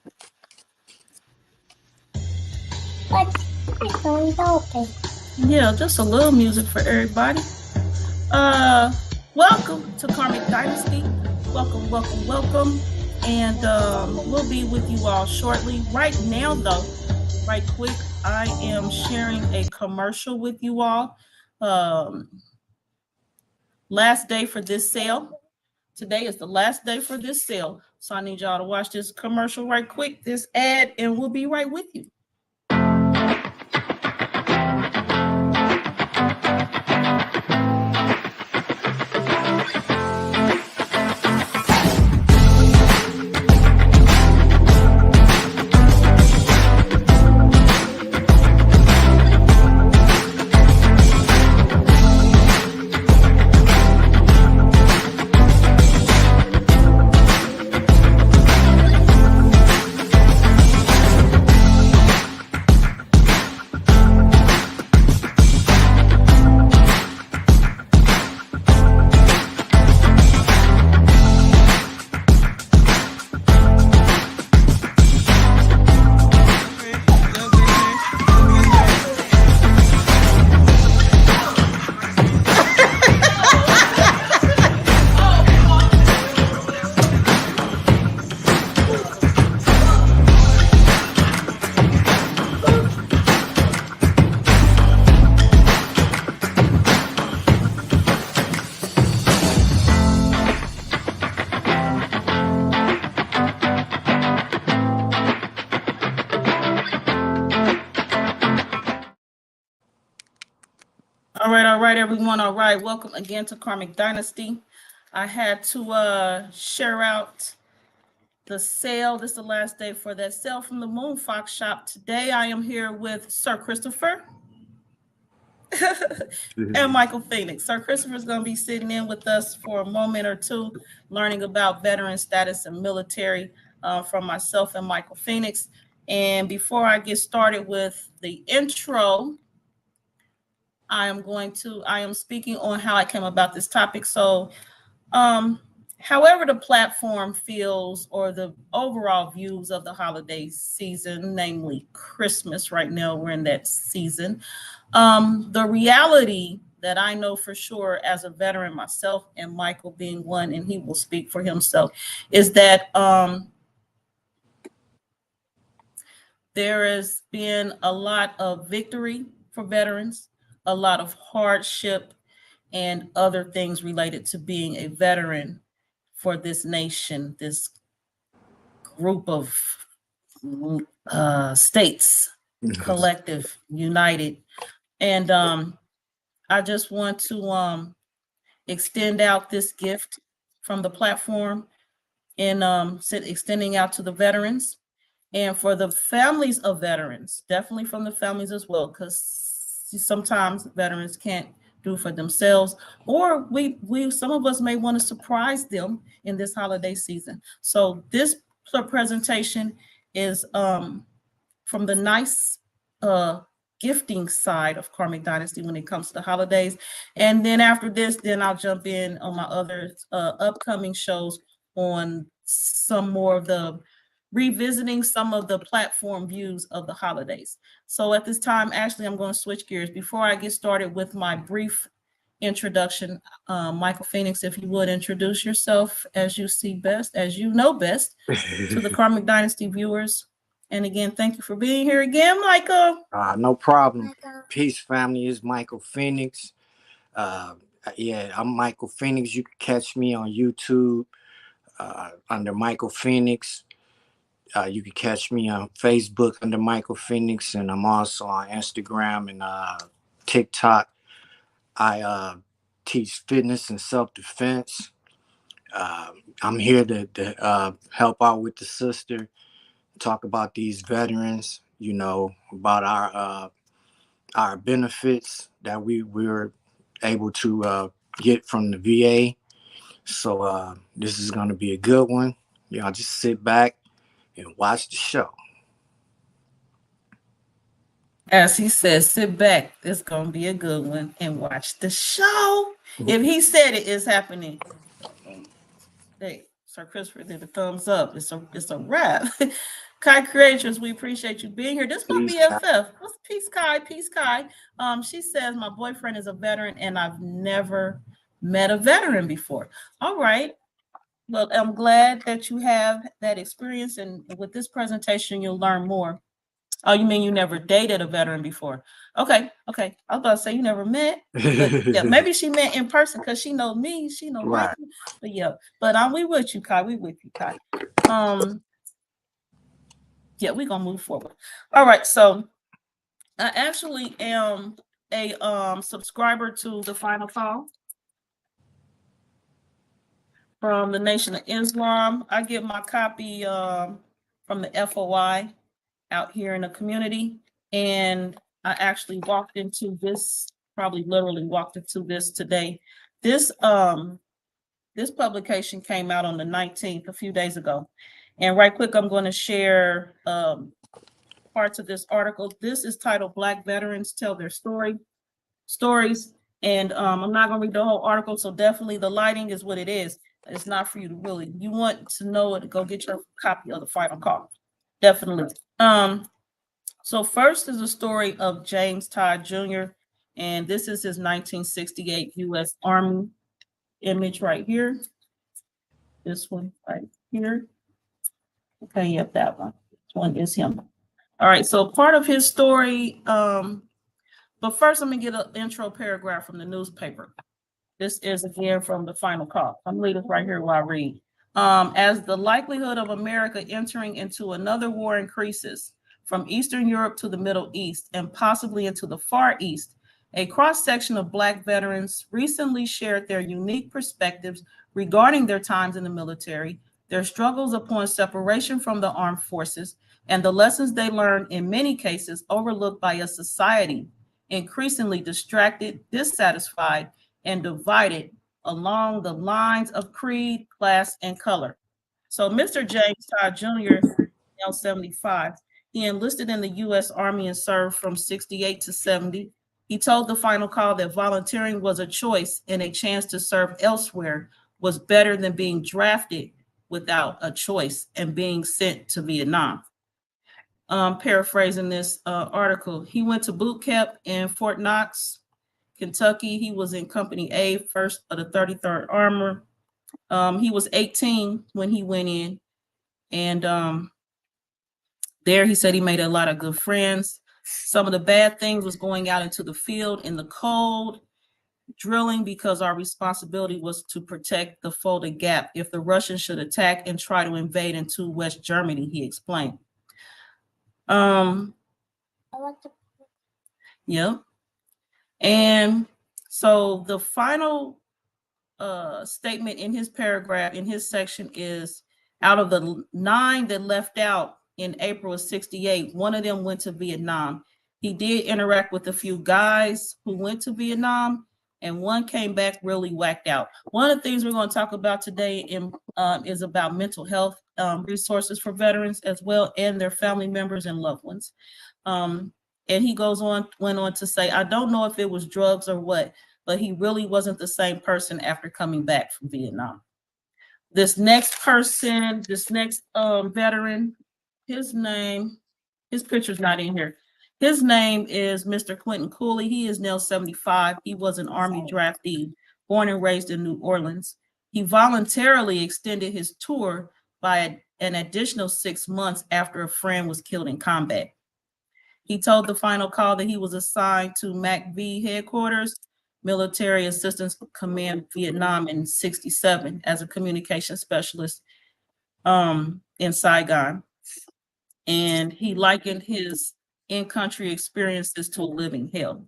But it's always open. Yeah, just a little music for everybody. Welcome to Karmic Dynasty. Welcome. And we'll be with you all shortly. Right now, though, right quick, I am sharing a commercial with you all. Last day for this sale. Today is the last day for this sale. So I need y'all to watch this commercial right quick, this ad, and we'll be right with you. All right, everyone. All right, welcome again to Karmic Dynasty. I had to share out the sale. This is the last day for that sale from the Moon Fox shop. Today, I am here with Sir Christopher and Michael Phoenix. Sir Christopher is going to be sitting in with us for a moment or two, learning about veteran status and military from myself and Michael Phoenix. And before I get started with the intro, I am speaking on how I came about this topic. So, however the platform feels or the overall views of the holiday season, namely Christmas, right now we're in that season. The reality that I know for sure as a veteran myself, and Michael being one, and he will speak for himself, is that there has been a lot of victory for veterans, a lot of hardship, and other things related to being a veteran for this nation, this group of states, collective, united. And I just want to extend out this gift from the platform and extending out to the veterans and for the families of veterans, definitely from the families as well, because sometimes veterans can't do for themselves, or we some of us may want to surprise them in this holiday season. So this presentation is from the nice gifting side of Karmic Dynasty when it comes to the holidays. And then after this, then I'll jump in on my other upcoming shows on some more of the revisiting some of the platform views of the holidays. So at this time, Ashley, I'm going to switch gears. Before I get started with my brief introduction, Michael Phoenix, if you would introduce yourself as you see best, as you know best, to the Karmic Dynasty viewers. And again, thank you for being here again, Michael. No problem. Peace, family. Is Michael Phoenix. Yeah, I'm Michael Phoenix. You can catch me on YouTube under Michael Phoenix. You can catch me on Facebook under Michael Phoenix, and I'm also on Instagram and TikTok. I teach fitness and self-defense. I'm here to help out with the sister, talk about these veterans, about our benefits that we were able to get from the VA. So this is going to be a good one. Y'all just sit back and watch the show. As he says, sit back. It's going to be a good one and watch the show. If he said it, it's happening. Hey, Sir Christopher did a thumbs up. It's a wrap. Kai Creators, we appreciate you being here. This is my BFF. What's Peace Kai? Peace Kai. She says my boyfriend is a veteran and I've never met a veteran before. All right. Well, I'm glad that you have that experience, and with this presentation, you'll learn more. Oh, you mean you never dated a veteran before? Okay. I was about to say you never met. But yeah, maybe she met in person because she knows me. She knows right. But yeah, but we with you, Kai. We with you, Kai. Yeah, we're gonna move forward. All right, so I actually am a subscriber to the Final Call from the Nation of Islam. I get my copy from the FOI out here in the community, and I actually walked into this, probably literally walked into this today. This publication came out on the 19th, a few days ago. And right quick, I'm going to share parts of this article. This is titled Black Veterans Tell Their Stories. And I'm not going to read the whole article, so definitely the lighting is what it is. It's not for you to really, you want to know it, go get your copy of the Final Call. Definitely. So first is a story of James Todd Jr., and this is his 1968 U.S. Army image right here. This one right here. Okay, yep, that one. This one is him. All right, so part of his story, but first let me get an intro paragraph from the newspaper. This is again from the Final Call. I'm leaving this right here while I read. As the likelihood of America entering into another war increases from Eastern Europe to the Middle East and possibly into the Far East, a cross-section of Black veterans recently shared their unique perspectives regarding their times in the military, their struggles upon separation from the armed forces, and the lessons they learned, in many cases overlooked by a society increasingly distracted, dissatisfied, and divided along the lines of creed, class, and color. So Mr. James Todd Jr., now 75, he enlisted in the U.S. Army and served from 68 to 70. He told the Final Call that volunteering was a choice, and a chance to serve elsewhere was better than being drafted without a choice and being sent to Vietnam. Paraphrasing this article, he went to boot camp in Fort Knox, Kentucky. He was in Company A, 1st of the 33rd Armor. He was 18 when he went in, and there he said he made a lot of good friends. Some of the bad things was going out into the field in the cold, drilling, because our responsibility was to protect the Fulda Gap if the Russians should attack and try to invade into West Germany, he explained. Yeah. And so the final statement in his paragraph, in his section, is out of the 9 that left out in April of 68, one of them went to Vietnam. He did interact with a few guys who went to Vietnam, and one came back really whacked out. One of the things we're going to talk about today is about mental health resources for veterans as well, and their family members and loved ones. And he went on to say, I don't know if it was drugs or what, but he really wasn't the same person after coming back from Vietnam. This next person, this next veteran, his picture's not in here. His name is Mr. Quentin Cooley. He is now 75. He was an Army draftee, born and raised in New Orleans. He voluntarily extended his tour by an additional 6 months after a friend was killed in combat. He told the Final Call that he was assigned to MACV headquarters, Military Assistance Command, Vietnam, in 67 as a communication specialist in Saigon. And he likened his in-country experiences to a living hell.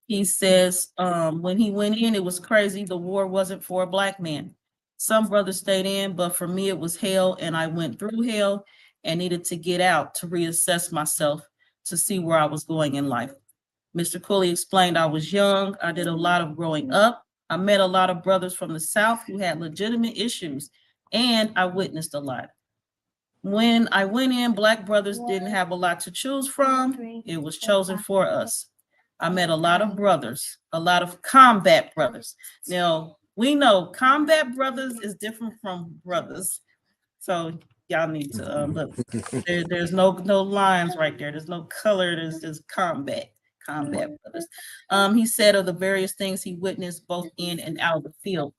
He says when he went in, it was crazy. The war wasn't for a Black man. Some brothers stayed in, but for me, it was hell, and I went through hell and needed to get out to reassess myself to see where I was going in life. Mr. Cooley explained, I was young. I did a lot of growing up. I met a lot of brothers from the South who had legitimate issues, and I witnessed a lot. When I went in, Black brothers didn't have a lot to choose from. It was chosen for us. I met a lot of brothers, a lot of combat brothers. Now, we know combat brothers is different from brothers. So y'all need to look. There's no lines right there. There's no color. There's just combat brothers. He said of the various things he witnessed both in and out of the field.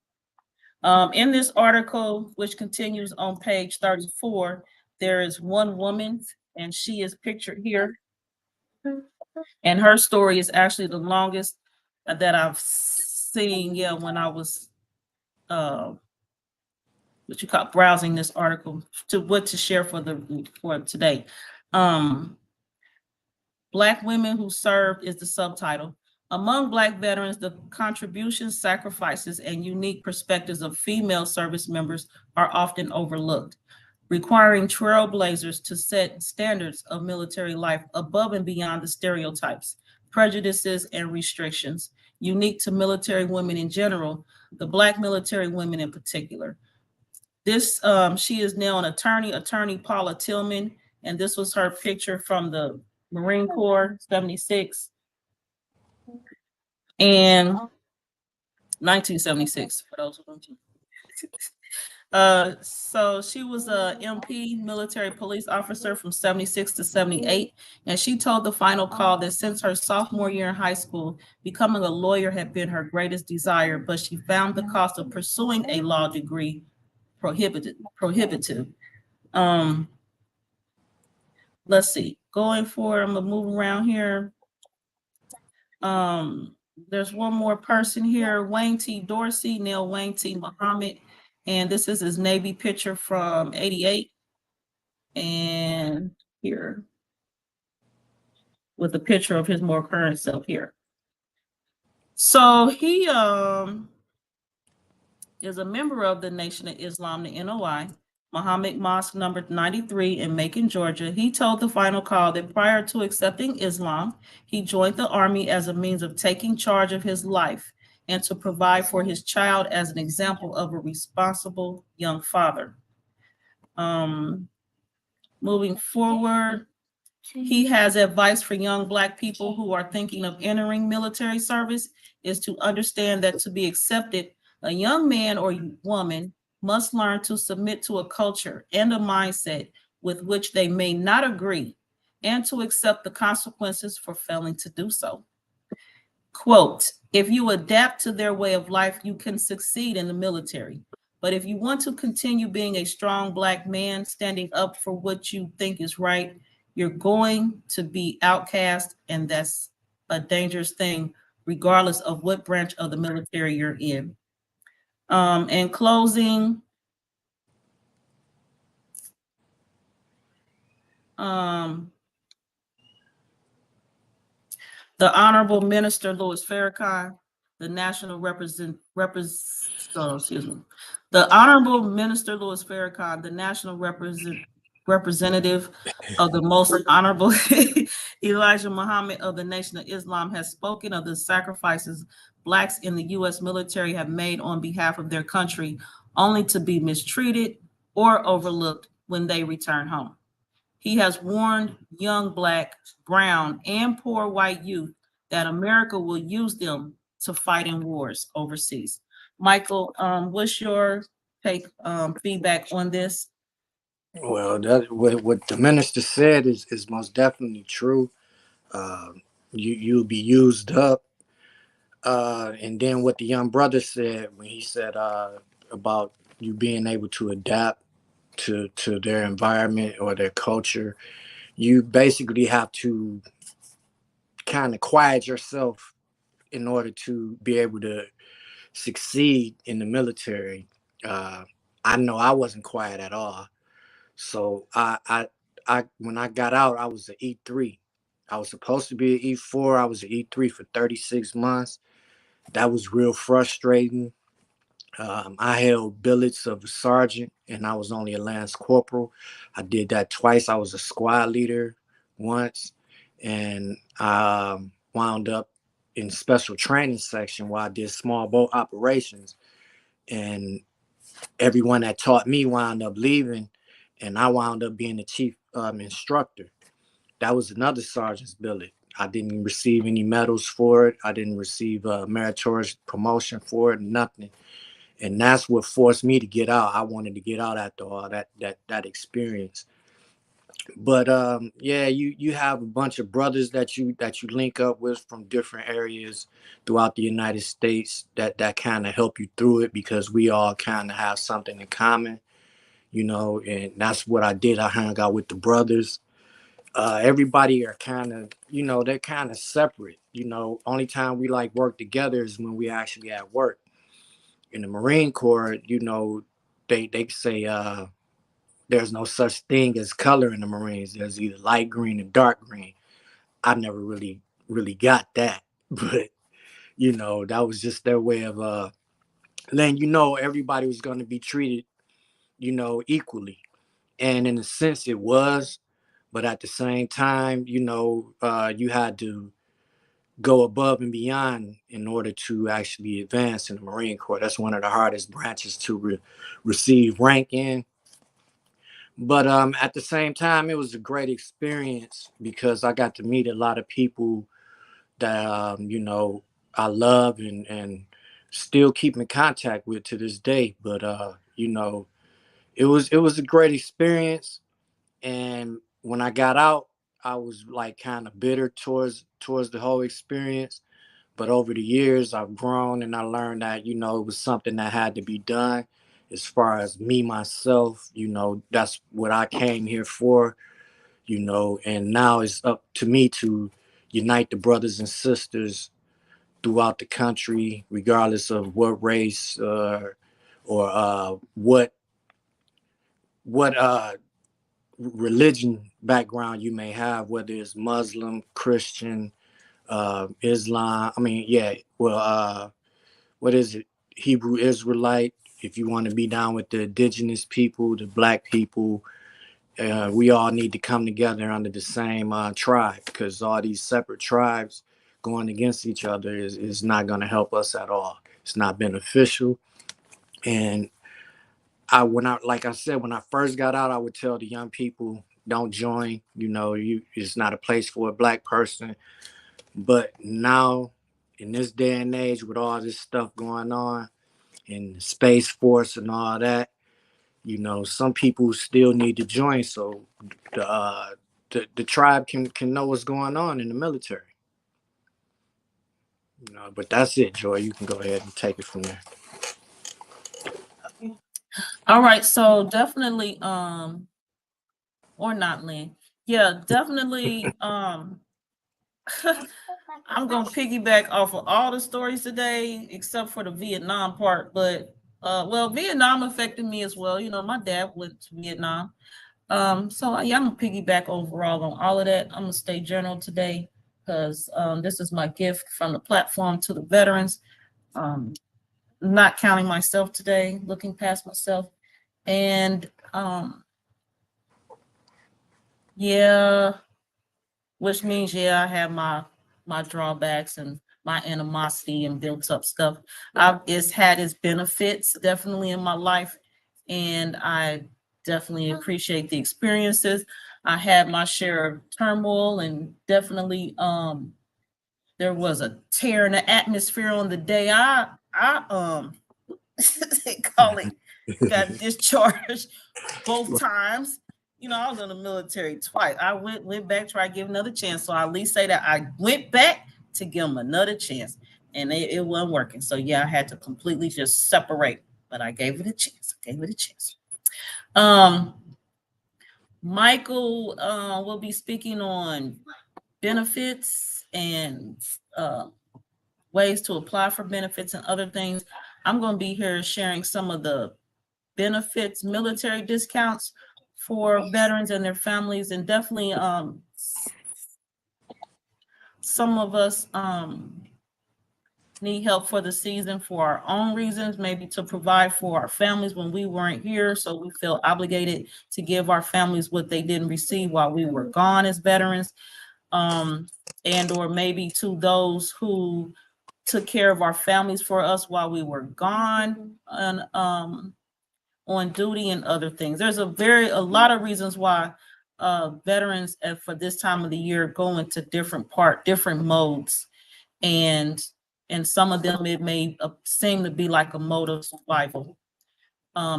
In this article, which continues on page 34, there is one woman, and she is pictured here. And her story is actually the longest that I've seen. Yeah, when I was what you call browsing this article to what to share for today. Black women who served is the subtitle. Among Black veterans, the contributions, sacrifices, and unique perspectives of female service members are often overlooked, requiring trailblazers to set standards of military life above and beyond the stereotypes, prejudices, and restrictions unique to military women in general, the Black military women in particular. This, she is now an attorney Paula Tillman, and this was her picture from the Marine Corps, 76, and 1976, for those who don't know. So she was a MP, military police officer from 76 to 78, and she told the final call that since her sophomore year in high school, becoming a lawyer had been her greatest desire, but she found the cost of pursuing a law degree prohibitive. Let's see, going forward, I'm gonna move around here. There's one more person here, Wayne T. Dorsey, Neil Wayne T. Muhammad, and this is his Navy picture from 88. And here, with a picture of his more current self here. So he is a member of the Nation of Islam, the NOI, Muhammad Mosque number 93 in Macon, Georgia. He told the final call that prior to accepting Islam, he joined the army as a means of taking charge of his life and to provide for his child as an example of a responsible young father. Moving forward, he has advice for young Black people who are thinking of entering military service is to understand that to be accepted, a young man or woman must learn to submit to a culture and a mindset with which they may not agree and to accept the consequences for failing to do so. Quote, if you adapt to their way of life, you can succeed in the military. But if you want to continue being a strong Black man standing up for what you think is right, you're going to be outcast, and that's a dangerous thing, regardless of what branch of the military you're in. In closing, the Honorable Minister Louis Farrakhan, the National the Honorable Minister Louis Farrakhan, the National Representative of the Most Honorable Elijah Muhammad of the Nation of Islam, has spoken of the sacrifices Blacks in the U.S. military have made on behalf of their country, only to be mistreated or overlooked when they return home. He has warned young Black, brown, and poor white youth that America will use them to fight in wars overseas. Michael, what's your take, feedback on this? Well, that what the minister said is most definitely true. You'll be used up. And then what the young brother said when he said about you being able to adapt to their environment or their culture, you basically have to kind of quiet yourself in order to be able to succeed in the military. I know I wasn't quiet at all. So I when I got out, I was an E3. I was supposed to be an E4. I was an E3 for 36 months. That was real frustrating. I held billets of a sergeant, and I was only a lance corporal. I did that twice. I was a squad leader once, and I wound up in special training section where I did small boat operations. And everyone that taught me wound up leaving, and I wound up being the chief instructor. That was another sergeant's billet. I didn't receive any medals for it. I didn't receive a meritorious promotion for it, nothing. And that's what forced me to get out. I wanted to get out after all that experience. But yeah, you have a bunch of brothers that you link up with from different areas throughout the United States that kind of help you through it, because we all kind of have something in common, and that's what I did. I hung out with the brothers. Everybody are kind of, they're kind of separate. Only time we like work together is when we actually at work. In the Marine Corps, they say there's no such thing as color in the Marines. There's either light green and dark green. I never really got that, but that was just their way of letting everybody was going to be treated, equally. And in a sense, it was, but at the same time, you had to go above and beyond in order to actually advance in the Marine Corps. That's one of the hardest branches to receive rank in. But at the same time, it was a great experience because I got to meet a lot of people that I love and still keep in contact with to this day. But it was a great experience. And when I got out, I was like kind of bitter towards the whole experience. But over the years, I've grown and I learned that, it was something that had to be done. As far as me, myself, that's what I came here for, and now it's up to me to unite the brothers and sisters throughout the country, regardless of what race or what religion background you may have, whether it's Muslim, Christian, Islam. I mean, yeah, well, what is it? Hebrew Israelite. If you want to be down with the indigenous people, the black people, we all need to come together under the same tribe, because all these separate tribes going against each other is not going to help us at all. It's not beneficial. And like I said, when I first got out, I would tell the young people, don't join. It's not a place for a black person. But now, in this day and age, with all this stuff going on, in the Space Force and all that, some people still need to join so the tribe can know what's going on in the military. But that's it, Joy. You can go ahead and take it from there. All right, so definitely, or not, Lynn. Yeah, definitely. I'm gonna piggyback off of all the stories today, except for the Vietnam part. But well, Vietnam affected me as well. My dad went to Vietnam. So yeah, I'm gonna piggyback overall on all of that. I'm gonna stay general today because this is my gift from the platform to the veterans. Not counting myself today, looking past myself. And yeah, which means I have my drawbacks and my animosity and built up stuff. It's had its benefits definitely in my life, and I definitely appreciate the experiences. I had my share of turmoil, and definitely there was a tear in the atmosphere on the day I they call it got discharged both times. I was in the military twice. I went back, tried to give another chance. So I at least say that I went back to give them another chance, and it wasn't working. So yeah, I had to completely just separate, but I gave it a chance. Michael will be speaking on benefits and ways to apply for benefits and other things. I'm going to be here sharing some of the benefits, military discounts for veterans and their families, and definitely some of us need help for the season for our own reasons, maybe to provide for our families when we weren't here, so we feel obligated to give our families what they didn't receive while we were gone as veterans, and or maybe to those who took care of our families for us while we were gone and on duty and other things. There's a lot of reasons why veterans for this time of the year go into different modes. And and some of them it may seem to be like a mode of survival.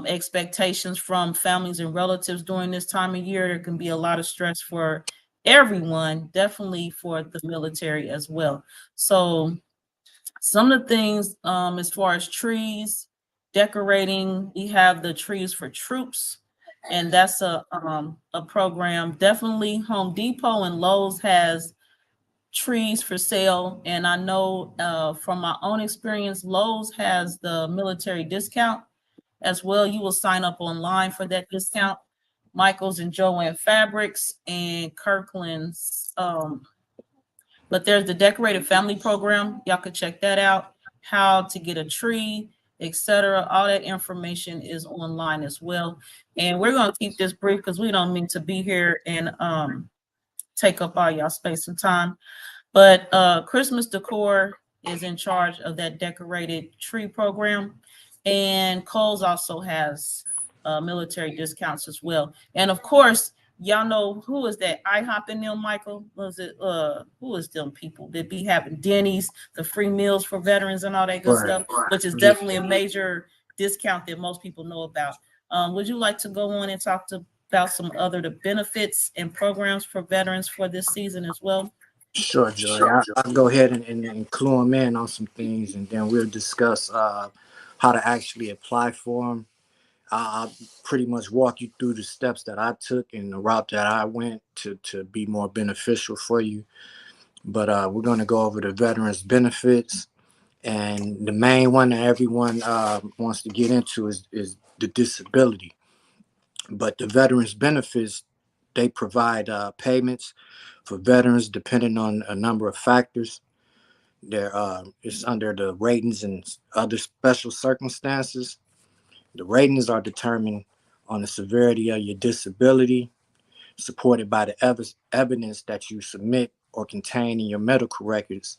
Expectations from families and relatives during this time of year, there can be a lot of stress for everyone, definitely for the military as well. So some of the things, as far as trees, decorating, we have the Trees for Troops, and that's a program. Definitely Home Depot and Lowe's has trees for sale, and I know from my own experience, Lowe's has the military discount as well. You will sign up online for that discount. Michael's and Joanne Fabrics and Kirkland's. But there's the Decorated Family Program. Y'all could check that out. How to get a tree, etc. All that information is online as well. And we're going to keep this brief because we don't mean to be here and take up all y'all space and time. But Christmas Decor is in charge of that decorated tree program. And Kohl's also has military discounts as well. And of course, y'all know who is that IHOP in them, Michael? Was it who is them people that be having Denny's, the free meals for veterans and all that good stuff, which is definitely a major discount that most people know about. Would you like to go on and talk about some other the benefits and programs for veterans for this season as well? Sure, Joy. I'll go ahead and include them in on some things, and then we'll discuss how to actually apply for them. I'll pretty much walk you through the steps that I took and the route that I went to be more beneficial for you. But we're going to go over the veterans benefits. And the main one that everyone wants to get into is the disability. But the veterans benefits, they provide payments for veterans depending on a number of factors. It's under the ratings and other special circumstances. The ratings are determined on the severity of your disability, supported by the evidence that you submit or contain in your medical records,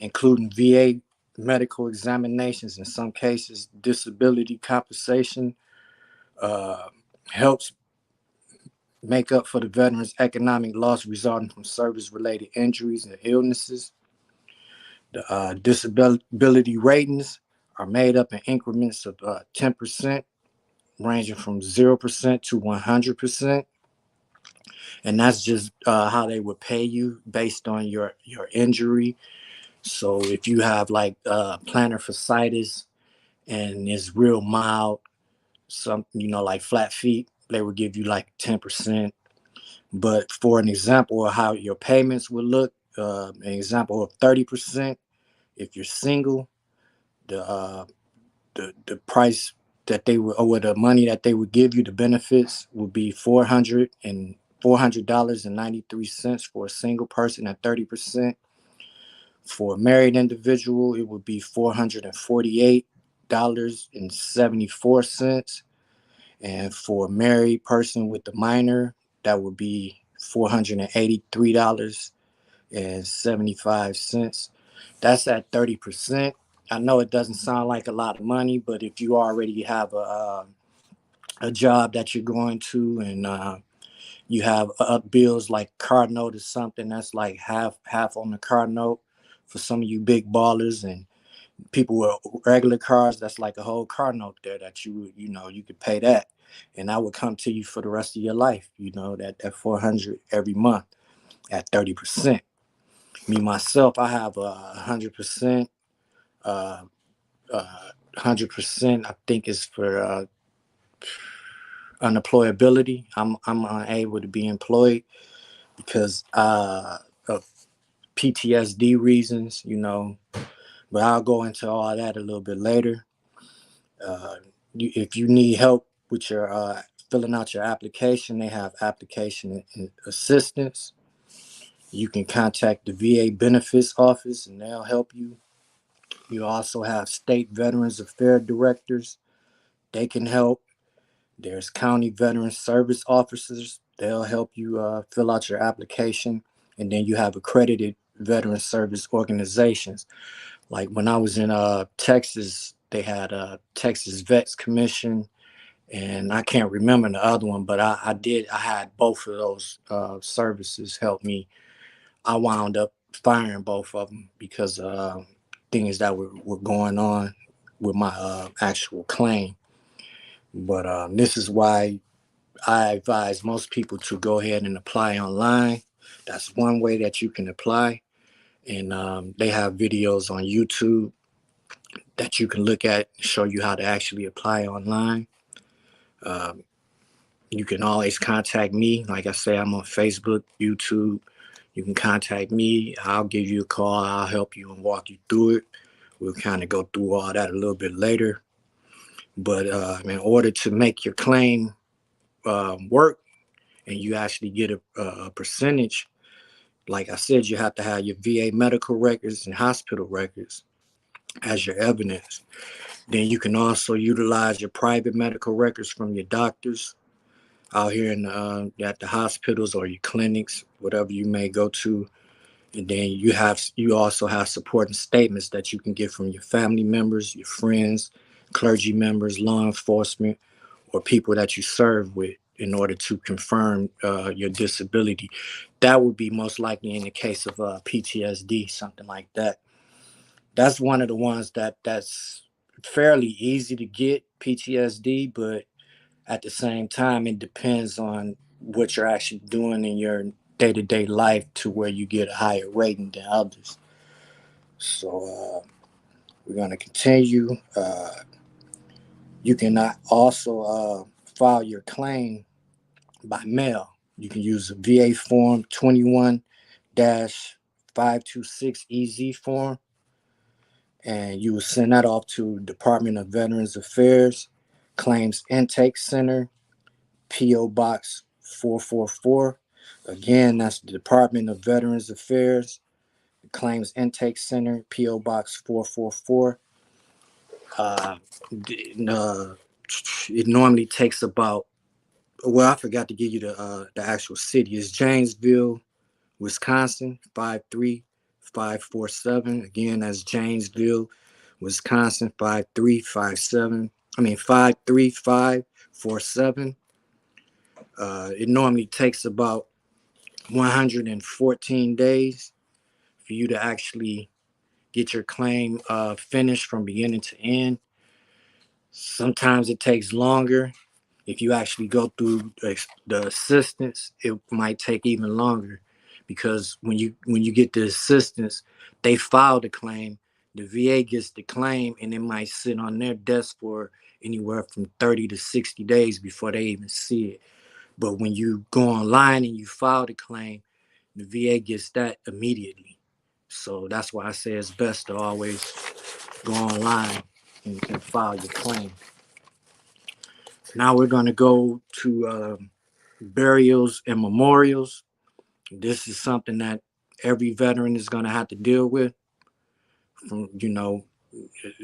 including VA medical examinations. In some cases, disability compensation helps make up for the veteran's economic loss resulting from service-related injuries and illnesses. The disability ratings are made up in increments of 10%, ranging from 0% to 100%. And that's just how they would pay you based on your injury. So if you have like plantar fasciitis and it's real mild, some, like flat feet, they would give you like 10%. But for an example of how your payments would look, an example of 30%, if you're single, the price that they would, or the money that they would give you, the benefits would be $400.93 for a single person at 30%. For a married individual, it would be $448.74. And for a married person with a minor, that would be $483.75. That's at 30%. I know it doesn't sound like a lot of money, but if you already have a job that you're going to, and you have bills like car note or something, that's like half on the car note for some of you big ballers, and people with regular cars, that's like a whole car note there that you could pay that, and that would come to you for the rest of your life. That 400 every month at 30%. Me myself, I have 100%. 100%, I think, is for unemployability. I'm unable to be employed because of PTSD reasons, but I'll go into all that a little bit later. If you need help with your filling out your application, they have application assistance. You can contact the VA benefits office and they'll help you. You also have state Veterans Affairs directors. They can help. There's county veteran service officers. They'll help you fill out your application. And then you have accredited veteran service organizations. Like when I was in Texas, they had a Texas Vets Commission, and I can't remember the other one, but I had both of those services help me. I wound up firing both of them because things that were going on with my actual claim. But this is why I advise most people to go ahead and apply online. That's one way that you can apply. And they have videos on YouTube that you can look at, show you how to actually apply online. Um, you can always contact me. Like I say, I'm on Facebook, YouTube. You can contact me. I'll give you a call. I'll help you and walk you through it. We'll kind of go through all that a little bit later. But in order to make your claim work and you actually get a percentage, like I said, you have to have your VA medical records and hospital records as your evidence. Then you can also utilize your private medical records from your doctors out here at the hospitals or your clinics, whatever you may go to. And then you also have supporting statements that you can get from your family members, your friends, clergy members, law enforcement, or people that you serve with in order to confirm your disability. That would be most likely in the case of PTSD, something like that. That's one of the ones that's fairly easy to get, PTSD, but at the same time, it depends on what you're actually doing in your day-to-day life to where you get a higher rating than others. So we're going to continue. You can also file your claim by mail. You can use a VA form 21-526 EZ form, and you will send that off to Department of Veterans Affairs, Claims Intake Center, P.O. Box 444. Again, that's the Department of Veterans Affairs, Claims Intake Center, P.O. Box 444. It normally takes about, well, I forgot to give you the actual city. It's Janesville, Wisconsin, 53547. Again, that's Janesville, Wisconsin, 53547. It normally takes about 114 days for you to actually get your claim finished from beginning to end. Sometimes it takes longer. If you actually go through the assistance, it might take even longer, because when you get the assistance, they file the claim, the VA gets the claim, and it might sit on their desk for anywhere from 30 to 60 days before they even see it. But when you go online and you file the claim, the VA gets that immediately. So that's why I say it's best to always go online and file your claim. Now we're going to go to burials and memorials. This is something that every veteran is going to have to deal with, from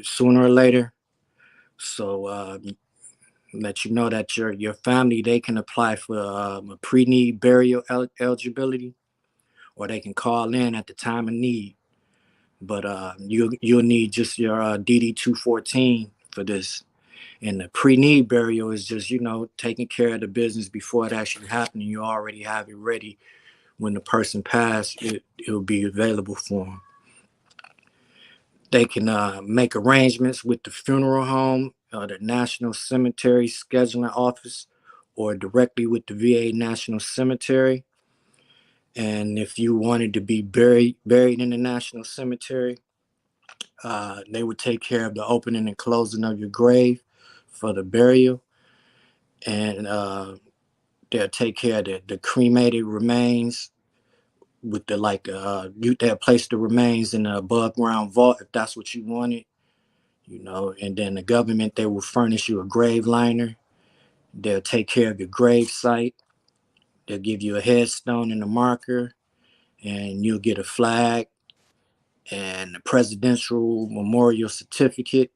sooner or later. So let you know that your family, they can apply for a pre-need burial eligibility, or they can call in at the time of need. But you'll need just your DD 214 for this. And the pre-need burial is just, taking care of the business before it actually happened. You already have it ready. When the person passed, it'll be available for them. They can make arrangements with the funeral home, the National Cemetery Scheduling Office, or directly with the VA National Cemetery. And if you wanted to be buried in the National Cemetery, they would take care of the opening and closing of your grave for the burial. And they'll take care of the cremated remains with they'll place the remains in the above ground vault if that's what you wanted, and then the government, they will furnish you a grave liner. They'll take care of your grave site. They'll give you a headstone and a marker, and you'll get a flag and a presidential memorial certificate.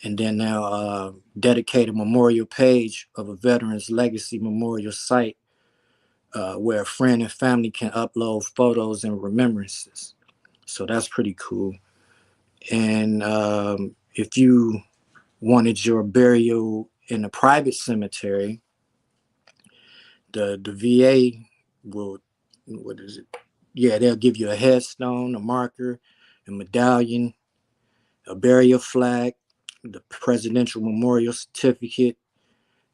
And then they'll dedicate a memorial page of a veteran's legacy memorial site where a friend and family can upload photos and remembrances. So that's pretty cool. And if you wanted your burial in a private cemetery, the VA will, what is it? Yeah, they'll give you a headstone, a marker, a medallion, a burial flag, the presidential memorial certificate,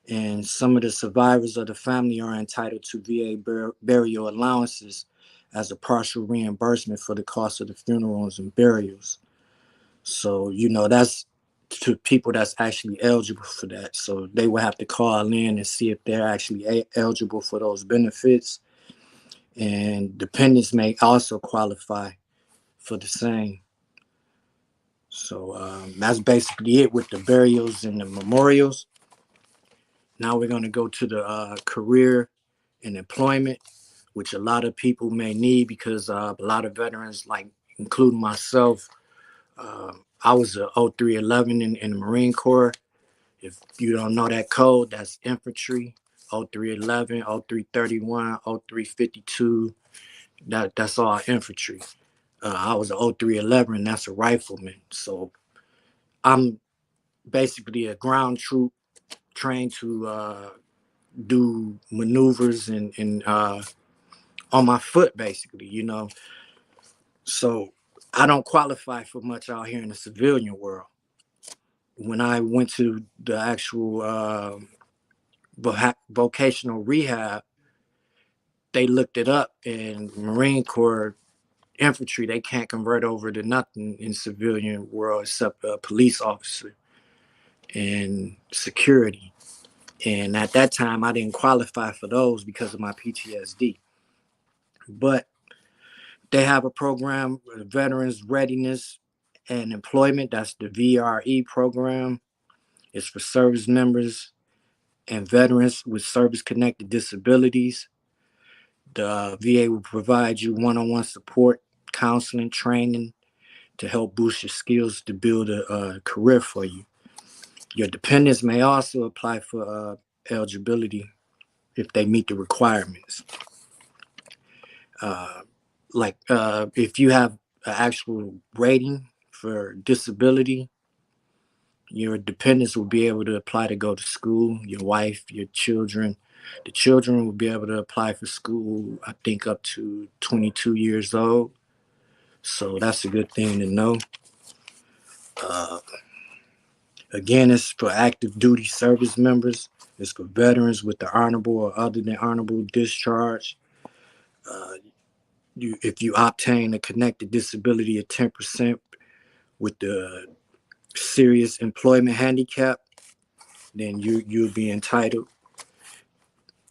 and some of the survivors of the family are entitled to VA burial allowances as a partial reimbursement for the cost of the funerals and burials. So, that's to people that's actually eligible for that. So they will have to call in and see if they're actually eligible for those benefits. And dependents may also qualify for the same. So that's basically it with the burials and the memorials. Now we're going to go to the career and employment, which a lot of people may need because a lot of veterans, like including myself, I was a 0311 in the Marine Corps. If you don't know that code, that's infantry. 0311, 0331, 0352. That's all infantry. I was a 0311, and that's a rifleman. So I'm basically a ground troop trained to do maneuvers and on my foot, basically. So I don't qualify for much out here in the civilian world. When I went to the actual vocational rehab, they looked it up, and Marine Corps infantry, they can't convert over to nothing in civilian world except a police officer and security. And at that time, I didn't qualify for those because of my PTSD. But they have a program, Veterans Readiness and Employment. That's the VRE program. It's for service members and veterans with service-connected disabilities. The VA will provide you one-on-one support, counseling, training to help boost your skills to build a career for you. Your dependents may also apply for eligibility if they meet the requirements. If you have an actual rating for disability, your dependents will be able to apply to go to school, your wife, your children. The children will be able to apply for school, I think, up to 22 years old. So that's a good thing to know. Again, it's for active duty service members. It's for veterans with the honorable or other than honorable discharge. If you obtain a connected disability of 10% with the serious employment handicap, then you'll be entitled.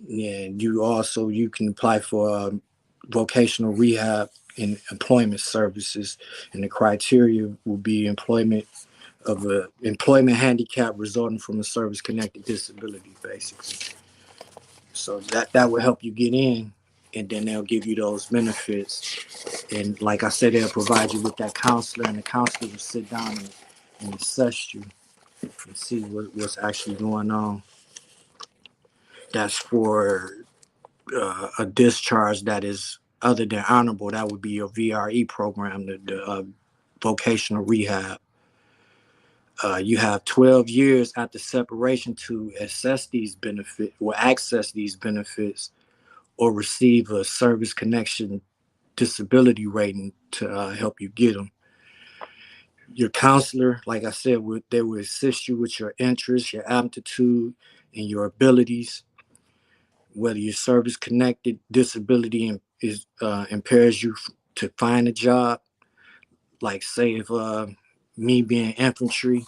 And you can apply for vocational rehab and employment services, and the criteria will be employment of an employment handicap resulting from a service-connected disability, basically. So that will help you get in, and then they'll give you those benefits. And like I said, they'll provide you with that counselor, and the counselor will sit down and assess you and see what's actually going on. That's for a discharge that is other than honorable. That would be your VRE program, the vocational rehab. You have 12 years after separation to access these benefits or receive a service connection disability rating to help you get them. Your counselor, like I said, they will assist you with your interests, your aptitude, and your abilities. Whether your service-connected disability impairs you to find a job, like say if me being infantry,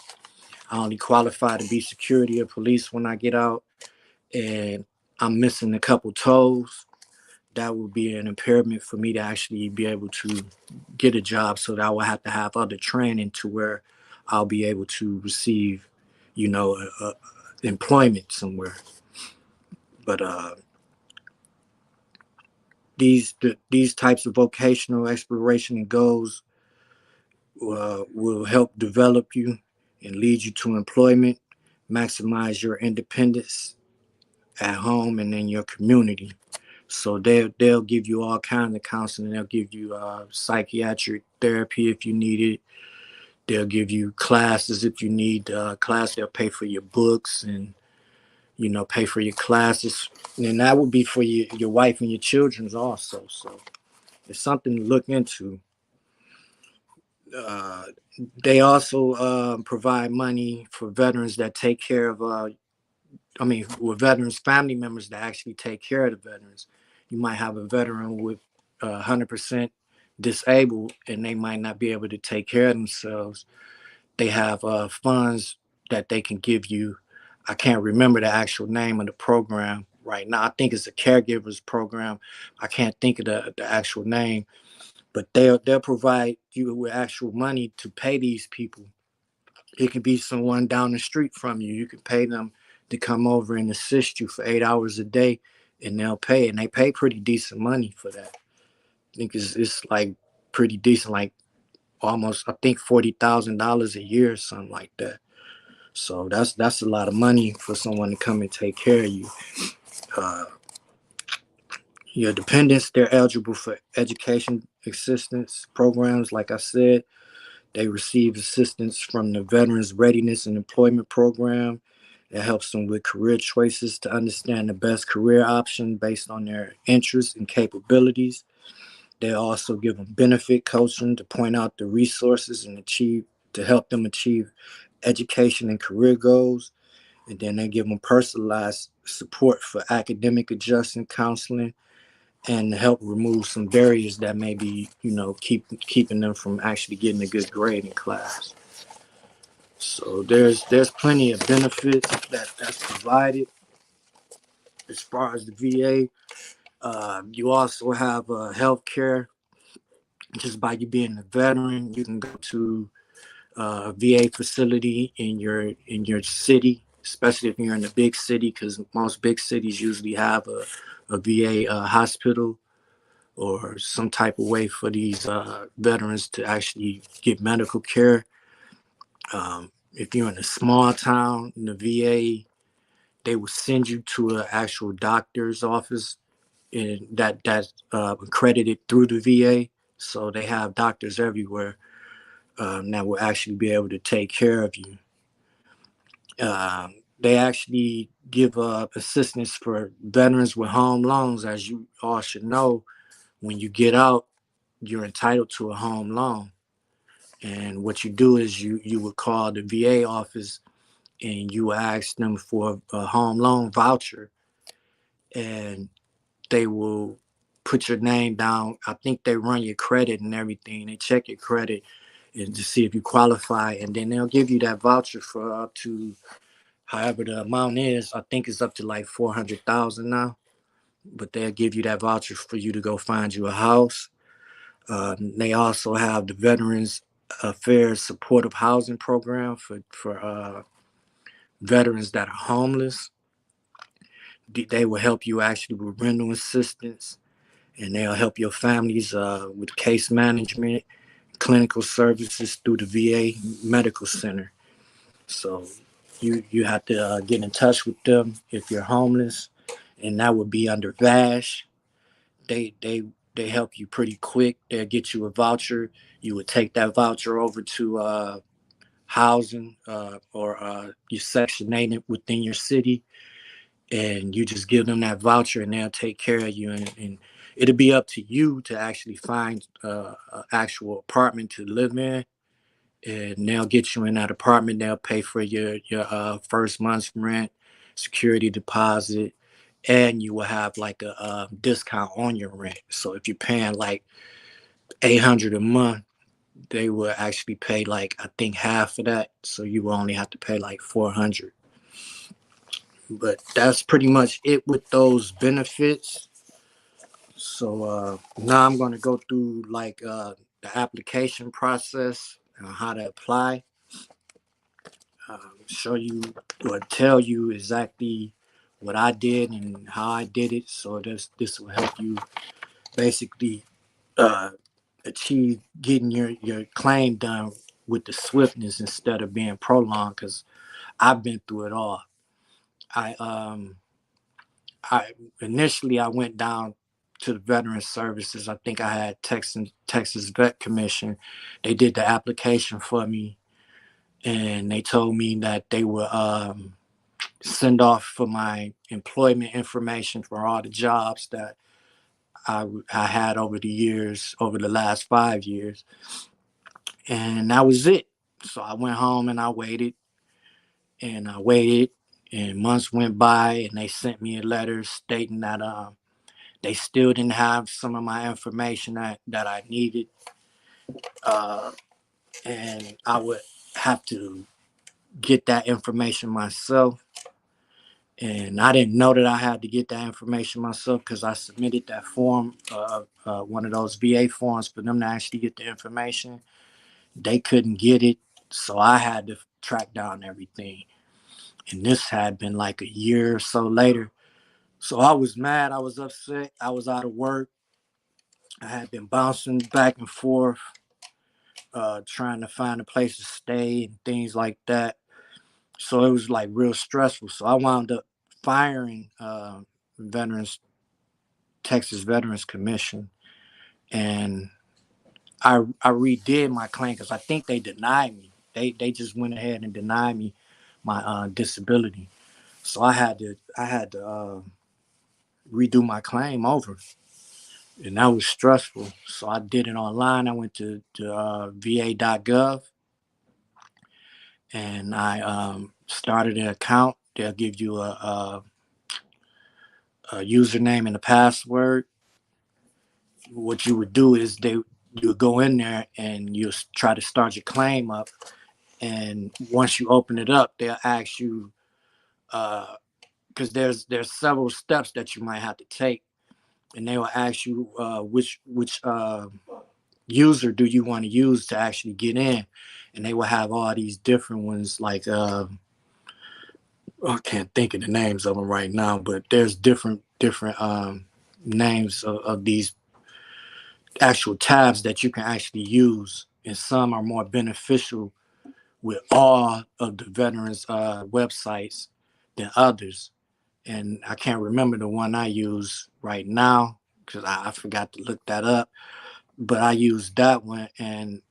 I only qualify to be security or police when I get out, and I'm missing a couple toes, that would be an impairment for me to actually be able to get a job. So that I will have to have other training to where I'll be able to receive, employment somewhere. But these types of vocational exploration and goals will help develop you and lead you to employment, maximize your independence at home and in your community. So they'll give you all kinds of counseling. They'll give you psychiatric therapy if you need it. They'll give you classes if you need class. They'll pay for your books and pay for your classes. And that would be for your wife and your children's also. So it's something to look into. Uh, they also provide money for veterans that take care of, with veterans' family members that actually take care of the veterans. You might have a veteran with 100% disabled and they might not be able to take care of themselves. They have funds that they can give you. I can't remember the actual name of the program right now. I think it's a caregivers program. I can't think of the actual name, but they'll provide you with actual money to pay these people. It could be someone down the street from you. You can pay them to come over and assist you for 8 hours a day, and they'll pay. And they pay pretty decent money for that. I think it's like pretty decent, like almost I think $40,000 a year or something like that. So that's a lot of money for someone to come and take care of you. Uh, your dependents, they're eligible for education assistance programs. Like I said, they receive assistance from the Veterans Readiness and Employment Program. It helps them with career choices to understand the best career option based on their interests and capabilities. They also give them benefit coaching to point out the resources and to help them achieve education and career goals. And then they give them personalized support for academic adjustment counseling and help remove some barriers that may be, keeping them from actually getting a good grade in class. So there's plenty of benefits that's provided as far as the VA. You also have health care. Just by you being a veteran, you can go to a VA facility in your city, especially if you're in a big city, because most big cities usually have a VA hospital or some type of way for these veterans to actually get medical care. If you're in a small town in the VA, they will send you to an actual doctor's office and that's accredited through the VA. So they have doctors everywhere that will actually be able to take care of you. They actually give assistance for veterans with home loans. As you all should know, when you get out, you're entitled to a home loan. And what you do is you would call the VA office and you ask them for a home loan voucher, and they will put your name down. I think they run your credit and everything. They check your credit and to see if you qualify, and then they'll give you that voucher for up to however the amount is. I think it's up to like 400,000 now, but they'll give you that voucher for you to go find you a house. They also have the Veterans Affairs Supportive Housing Program for veterans that are homeless. They will help you actually with rental assistance, and they'll help your families with case management, clinical services through the VA Medical Center. So you have to get in touch with them if you're homeless, and that would be under VASH. They help you pretty quick. They'll get you a voucher. You would take that voucher over to housing or you section 8 within your city, and you just give them that voucher and they'll take care of you. And it'll be up to you to actually find an actual apartment to live in, and they'll get you in that apartment. They'll pay for your first month's rent, security deposit, and you will have like a discount on your rent. So if you're paying like $800 a month, they will actually pay like I think half of that. So you will only have to pay like 400. But that's pretty much it with those benefits. So now I'm going to go through like the application process and how to apply. Show you or tell you exactly what I did and how I did it. So this will help you basically uh, achieve getting your claim done with the swiftness instead of being prolonged. Because I've been through it all. I I initially I went down to the Veteran Services. I think I had Texas Vet Commission. They did the application for me, and they told me that they would send off for my employment information for all the jobs that I had over the years, over the last 5 years. And that was it. So I went home and I waited and I waited, and months went by, and they sent me a letter stating that they still didn't have some of my information that I needed, uh, and I would have to get that information myself. And I didn't know that I had to get that information myself because I submitted that form, one of those VA forms for them to actually get the information. They couldn't get it, so I had to track down everything. And this had been like a year or so later. So I was mad. I was upset. I was out of work. I had been bouncing back and forth, trying to find a place to stay and things like that. So it was like real stressful. So I wound up firing Veterans Texas Veterans Commission, and I redid my claim because I think they denied me. They just went ahead and denied me my disability. So I had to redo my claim over, and that was stressful. So I did it online. I went to va.gov, and I started an account. They'll give you a username and a password. What you would do is you would go in there and you try to start your claim up. And once you open it up, they'll ask you, because there's several steps that you might have to take, and they will ask you which user do you want to use to actually get in, and they will have all these different ones like I can't think of the names of them right now, but there's different names of these actual tabs that you can actually use, and some are more beneficial with all of the veterans websites than others. And I can't remember the one I use right now because I forgot to look that up, but I used that one. And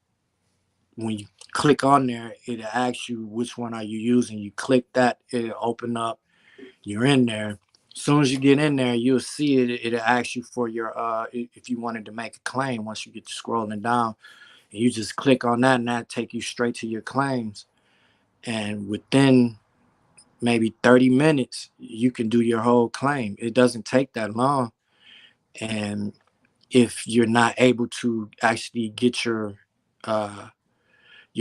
when you click on there, it'll ask you which one are you using. You click that, it'll open up, you're in there. As soon as you get in there, you'll see it. It'll ask you for your if you wanted to make a claim. Once you get to scrolling down, and you just click on that, and that take you straight to your claims. And within maybe 30 minutes, you can do your whole claim. It doesn't take that long. And if you're not able to actually get your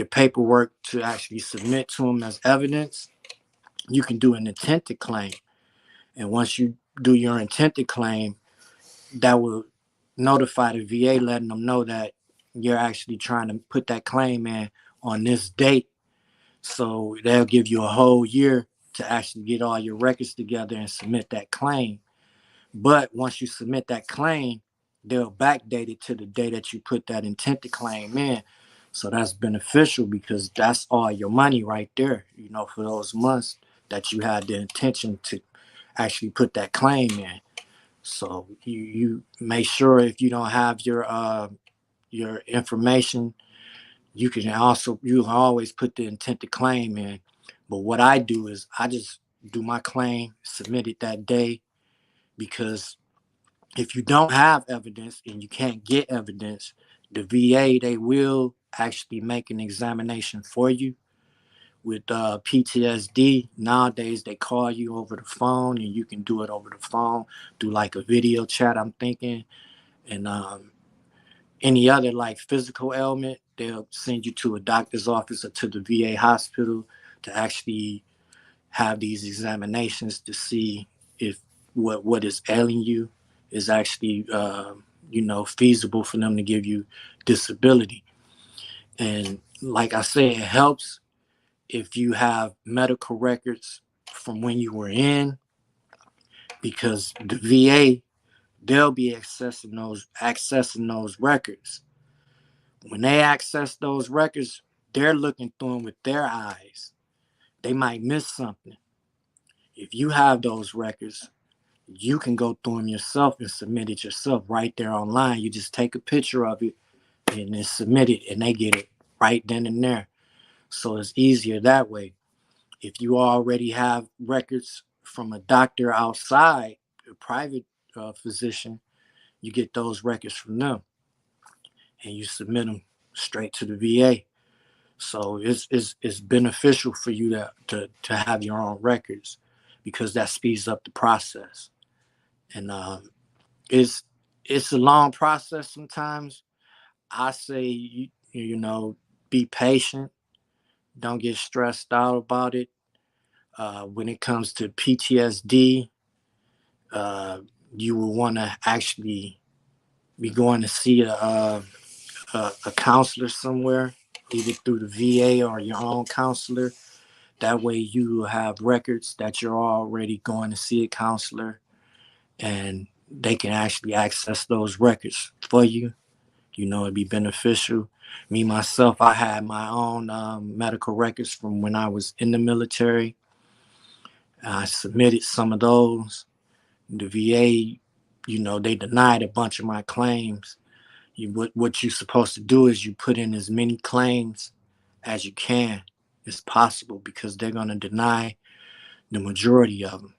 paperwork to actually submit to them as evidence, you can do an intended claim. And once you do your intended claim, that will notify the VA, letting them know that you're actually trying to put that claim in on this date. So they'll give you a whole year to actually get all your records together and submit that claim. But once you submit that claim, they'll backdate it to the day that you put that intended claim in. So that's beneficial because that's all your money right there, for those months that you had the intention to actually put that claim in. So you make sure if you don't have your information, you can always put the intent to claim in. But what I do is I just do my claim, submit it that day, because if you don't have evidence and you can't get evidence, the VA, they will actually make an examination for you. With PTSD, nowadays they call you over the phone and you can do it over the phone, do like a video chat, I'm thinking. And any other like physical ailment, they'll send you to a doctor's office or to the VA hospital to actually have these examinations to see if what is ailing you is actually feasible for them to give you disability. And like I said, it helps if you have medical records from when you were in, because the VA, they'll be accessing those records. When they access those records, they're looking through them with their eyes. They might miss something. If you have those records, you can go through them yourself and submit it yourself right there online. You just take a picture of it and then submit it, and they get it right then and there. So it's easier that way. If you already have records from a doctor outside, a private physician, you get those records from them and you submit them straight to the VA. So it's beneficial for you to have your own records, because that speeds up the process. And it's it's a long process sometimes. I say be patient. Don't get stressed out about it. When it comes to PTSD, you will want to actually be going to see a counselor somewhere, either through the VA or your own counselor. That way you have records that you're already going to see a counselor, and they can actually access those records for you. It'd be beneficial. Me, myself, I had my own medical records from when I was in the military. I submitted some of those. The VA, they denied a bunch of my claims. What you're supposed to do is you put in as many claims as you can as possible, because they're going to deny the majority of them.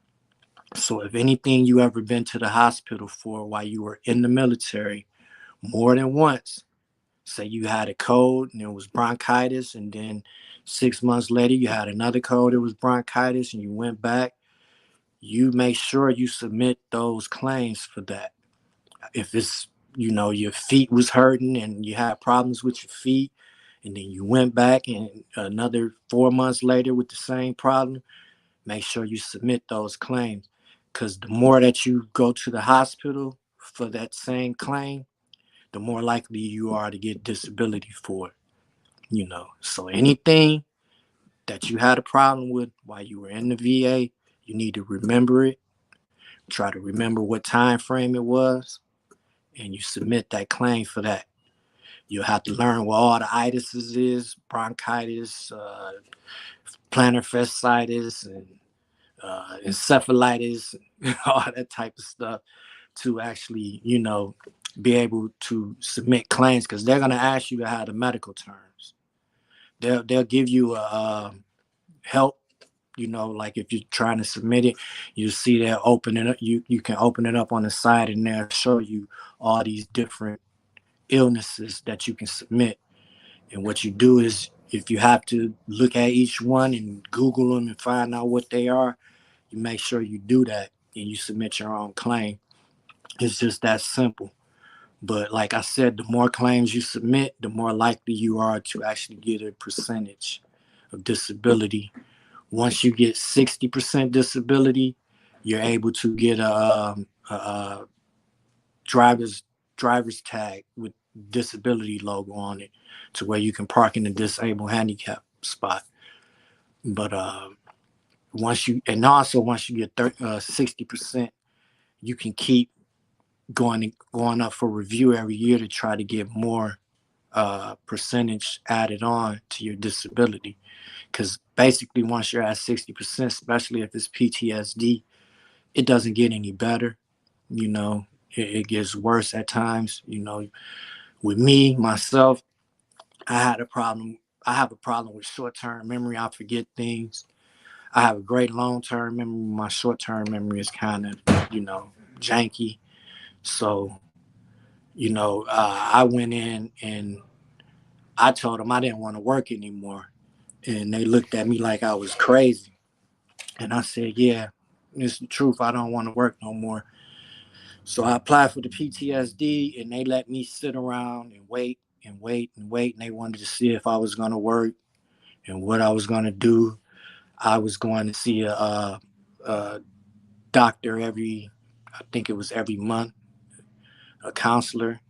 So if anything you ever been to the hospital for while you were in the military more than once, say you had a cold and it was bronchitis, and then 6 months later you had another cold, it was bronchitis, and you went back, you make sure you submit those claims for that. If it's, your feet was hurting and you had problems with your feet, and then you went back and another 4 months later with the same problem, make sure you submit those claims. Because the more that you go to the hospital for that same claim, the more likely you are to get disability for it. So anything that you had a problem with while you were in the VA, you need to remember it. Try to remember what time frame it was, and you submit that claim for that. You'll have to learn what all the itises is: bronchitis, plantar fasciitis, and encephalitis, all that type of stuff, to actually, be able to submit claims, because they're going to ask you to have the medical terms. They'll give you a help. Like if you're trying to submit it, you see they'll open it up. You can open it up on the side, and they'll show you all these different illnesses that you can submit. And what you do is, if you have to look at each one and Google them and find out what they are, you make sure you do that and you submit your own claim. It's just that simple. But like I said, the more claims you submit, the more likely you are to actually get a percentage of disability. Once you get 60% disability, you're able to get a driver's tag with disability logo on it, to where you can park in the disabled handicap spot. But once you get 60%, you can keep going up for review every year to try to get more percentage added on to your disability. Because basically, once you're at 60%, especially if it's PTSD, it doesn't get any better. It gets worse at times. With me, myself, I have a problem with short-term memory. I forget things. I have a great long-term memory. My short-term memory is kind of, janky. So, I went in and I told them I didn't want to work anymore. And they looked at me like I was crazy. And I said, yeah, it's the truth. I don't want to work no more. So I applied for the PTSD, and they let me sit around and wait and wait and wait. And they wanted to see if I was going to work and what I was going to do. I was going to see a doctor I think it was every month, a counselor.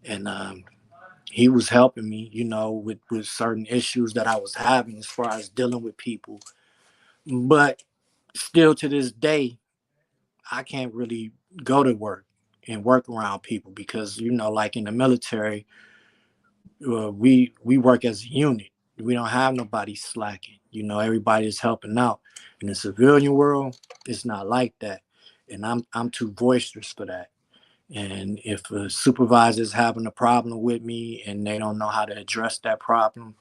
And he was helping me, with certain issues that I was having as far as dealing with people. But still to this day, I can't really go to work and work around people, because, like in the military, we work as a unit. We don't have nobody slacking. Everybody's helping out. In the civilian world, it's not like that. And I'm too boisterous for that. And if a supervisor's having a problem with me and they don't know how to address that problem,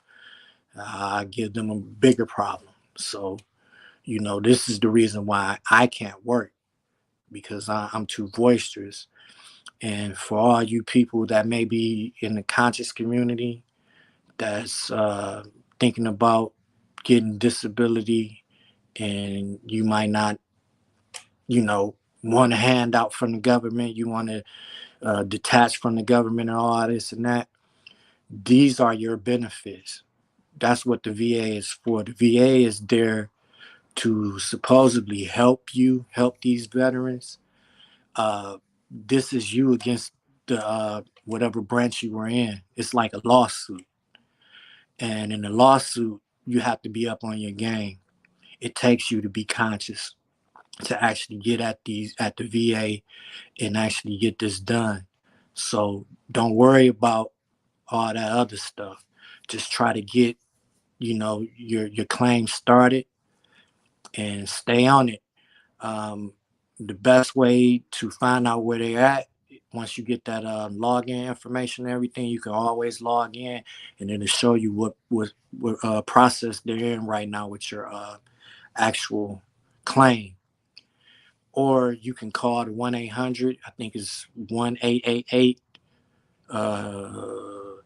I give them a bigger problem. So, this is the reason why I can't work, because I'm too boisterous. And for all you people that may be in the conscious community, that's thinking about getting disability, and you might not, want a handout from the government. You want to detach from the government and all this and that. These are your benefits. That's what the VA is for. The VA is there to supposedly help these veterans. This is you against the whatever branch you were in. It's like a lawsuit, and in a lawsuit, you have to be up on your game. It takes you to be conscious to actually get at the VA and actually get this done. So don't worry about all that other stuff. Just try to get your claim started and stay on it. The best way to find out where they're at, once you get that login information and everything, you can always log in, and then it'll show you what process they're in right now with your actual claim. Or you can call the 1-800, I think it's 1-888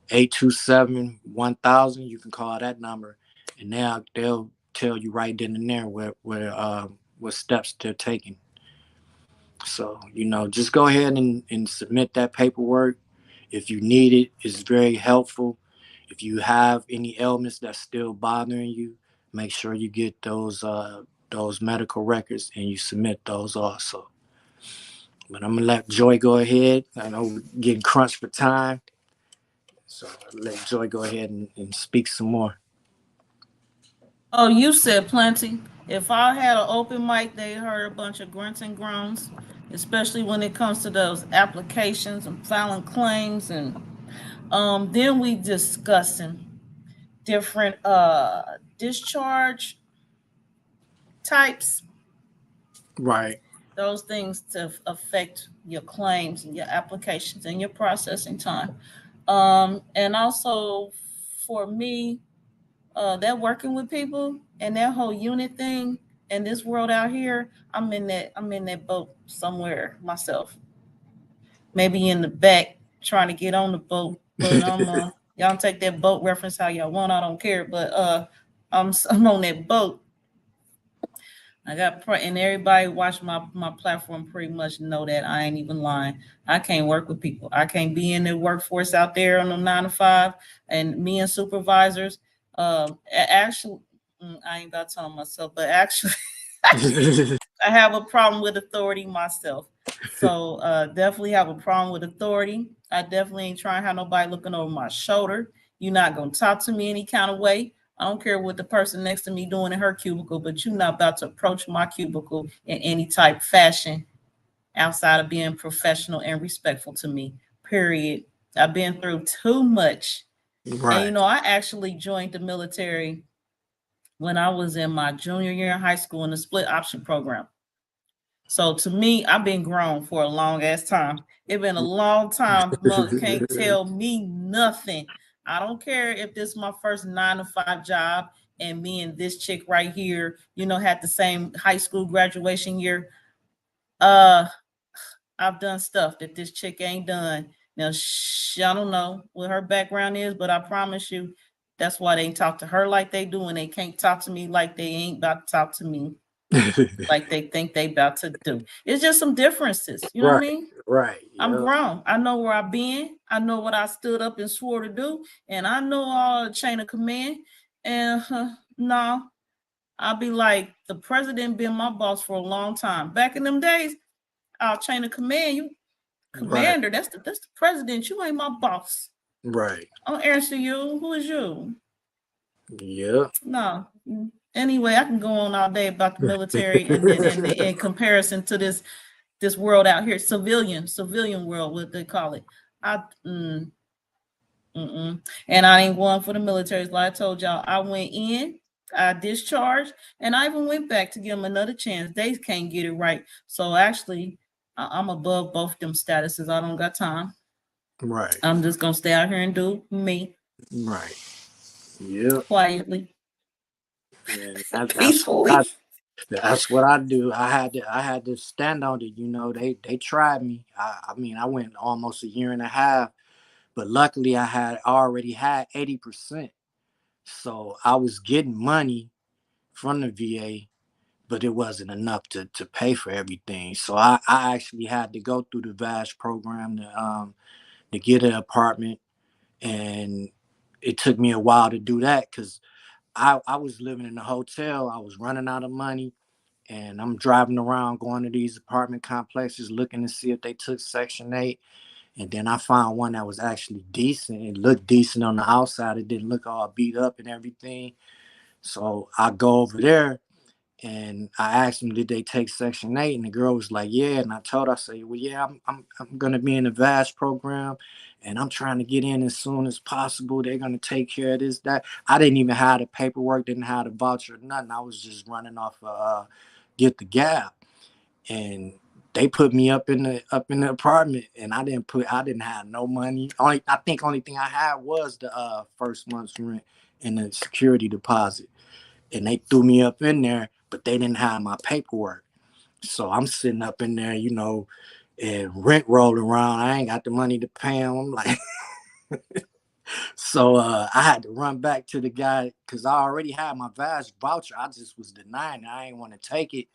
827-1000. You can call that number, and now they'll tell you right then and there what steps they're taking. So, just go ahead and submit that paperwork. If you need it, it's very helpful. If you have any ailments that's still bothering you, make sure you get those medical records and you submit those also. But I'm gonna let Joy go ahead. I know we're getting crunched for time, so I'll let Joy go ahead and speak some more. Oh, you said plenty. If I had an open mic, they heard a bunch of grunts and groans, especially when it comes to those applications and filing claims, and then we discussing different discharge types. Right. Those things to affect your claims and your applications and your processing time. And also for me, that working with people and that whole unit thing in this world out here, I'm in that boat somewhere myself. Maybe in the back trying to get on the boat, but y'all take that boat reference how y'all want. I don't care, but I'm on that boat. I got and everybody watch my platform pretty much know that I ain't even lying. I can't work with people. I can't be in the workforce out there on the 9 to 5. And me and supervisors, actually, I ain't about to tell myself, but actually, I have a problem with authority myself. So definitely have a problem with authority. I definitely ain't trying to have nobody looking over my shoulder. You're not gonna talk to me any kind of way. I don't care what the person next to me doing in her cubicle, but you're not about to approach my cubicle in any type fashion outside of being professional and respectful to me. Period. I've been through too much. Right. And I actually joined the military when I was in my junior year in high school in the split option program. So to me, I've been grown for a long ass time. It's been a long time. Mother can't tell me nothing. I don't care if this is my first 9 to 5 job and me and this chick right here, had the same high school graduation year. I've done stuff that this chick ain't done. Now, I don't know what her background is, but I promise you, that's why they ain't talk to her like they do, and they can't talk to me like they ain't about to talk to me like they think they about to do. It's just some differences. You know what I mean? Right. I'm grown. I know where I've been. I know what I stood up and swore to do. And I know all the chain of command. And no, I'll be like, the president been my boss for a long time. Back in them days, our chain of command, you commander, right. That's the president. You ain't my boss. Right. I'll answer you. Who is you? Yeah. No. Anyway, I can go on all day about the military and in comparison to this world out here, civilian world, what they call it. And I ain't going for the military. Like I told y'all, I went in, I discharged, and I even went back to give them another chance. They can't get it right. So actually, I'm above both them statuses. I don't got time. Right. I'm just gonna stay out here and do me. Right. Yeah. Quietly. Yeah, peacefully. That's what I do. I had to stand on it. They tried me. I mean, I went almost a year and a half But luckily I already had 80%. So I was getting money from the VA, but it wasn't enough to pay for everything. So I actually had to go through the VASH program to get an apartment. And it took me a while to do that because I was living in a hotel. I was running out of money, and I'm driving around going to these apartment complexes looking to see if they took Section 8. And then I found one that was actually decent. It looked decent on the outside. It didn't look all beat up and everything. So I go over there and I asked them, did they take Section 8? And the girl was like, yeah. And I told her, I said, well, yeah, I'm going to be in the VASH program and I'm trying to get in as soon as possible. They're going to take care of this, that. I didn't even have the paperwork, didn't have the voucher, or nothing. I was just running off Get the Gap. And they put me up in the apartment, and I didn't have no money. I think only thing I had was the first month's rent and the security deposit. And they threw me up in there, but they didn't have my paperwork. So I'm sitting up in there, and rent rolling around. I ain't got the money to pay them. I'm like, so I had to run back to the guy because I already had my VASH voucher. I just was denying it. I didn't want to take it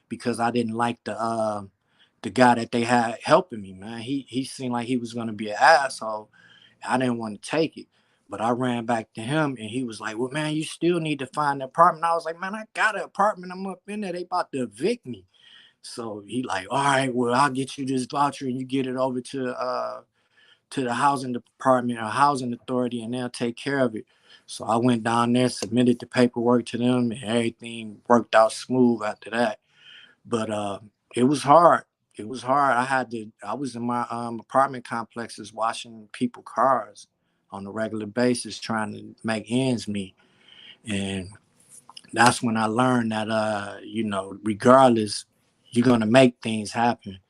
because I didn't like the guy that they had helping me, man. He seemed like he was gonna be an asshole. I didn't want to take it. But I ran back to him and he was like, well, man, you still need to find an apartment. I was like, man, I got an apartment. I'm up in there. They about to evict me. So he like, all right, well, I'll get you this voucher and you get it over to the housing department or housing authority and they'll take care of it. So I went down there, submitted the paperwork to them, and everything worked out smooth after that. But it was hard. It was hard. I was in my apartment complexes washing people's cars on a regular basis, trying to make ends meet. And that's when I learned that, regardless, you're going to make things happen.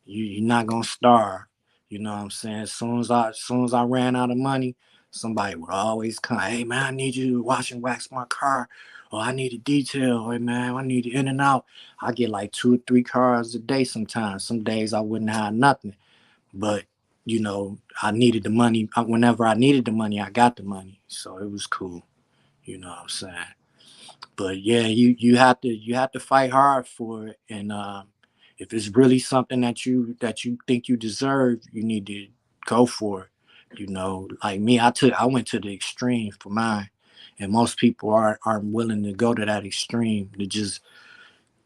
You're not going to starve. You know what I'm saying? As soon as I ran out of money, somebody would always come, hey, man, I need you to wash and wax my car. Or I need a detail. Hey, man, I need it in and out. I get like 2 or 3 cars a day sometimes. Some days I wouldn't have nothing. But, I needed the money. Whenever I needed the money, I got the money. So it was cool. You know what I'm saying? But yeah, you have to fight hard for it. And if it's really something that you think you deserve, you need to go for it. Like me, I went to the extreme for mine. And most people aren't willing to go to that extreme to just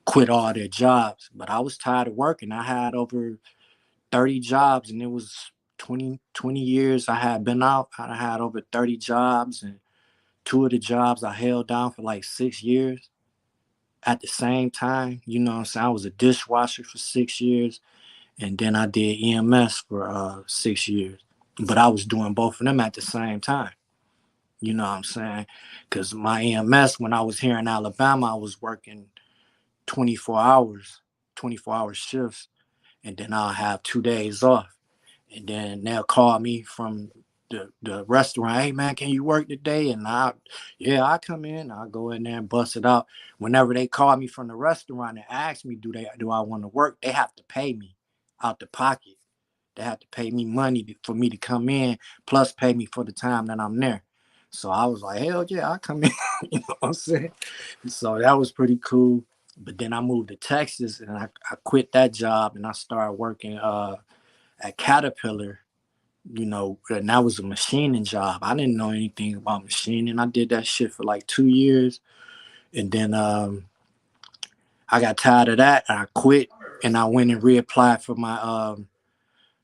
quit all their jobs. But I was tired of working. I had over 30 jobs and it was 20 years I had been out. I had over 30 jobs and 2 of the jobs I held down for like 6 years at the same time. You know what I'm saying? I was a dishwasher for 6 years and then I did EMS for 6 years. But I was doing both of them at the same time. You know what I'm saying? Because my EMS, when I was here in Alabama, I was working 24 hours, 24-hour shifts, and then I'll have 2 days off. And then they'll call me from the restaurant, hey man, can you work today? And I come in, I'll go in there and bust it out. Whenever they call me from the restaurant and ask me, do I want to work? They have to pay me out the pocket. They have to pay me money for me to come in, plus pay me for the time that I'm there. So I was like, hell yeah, I come in. You know what I'm saying? So that was pretty cool. But then I moved to Texas and I quit that job and I started working at Caterpillar, and that was a machining job. I didn't know anything about machining. I did that shit for like 2 years. And then I got tired of that and I quit and I went and reapplied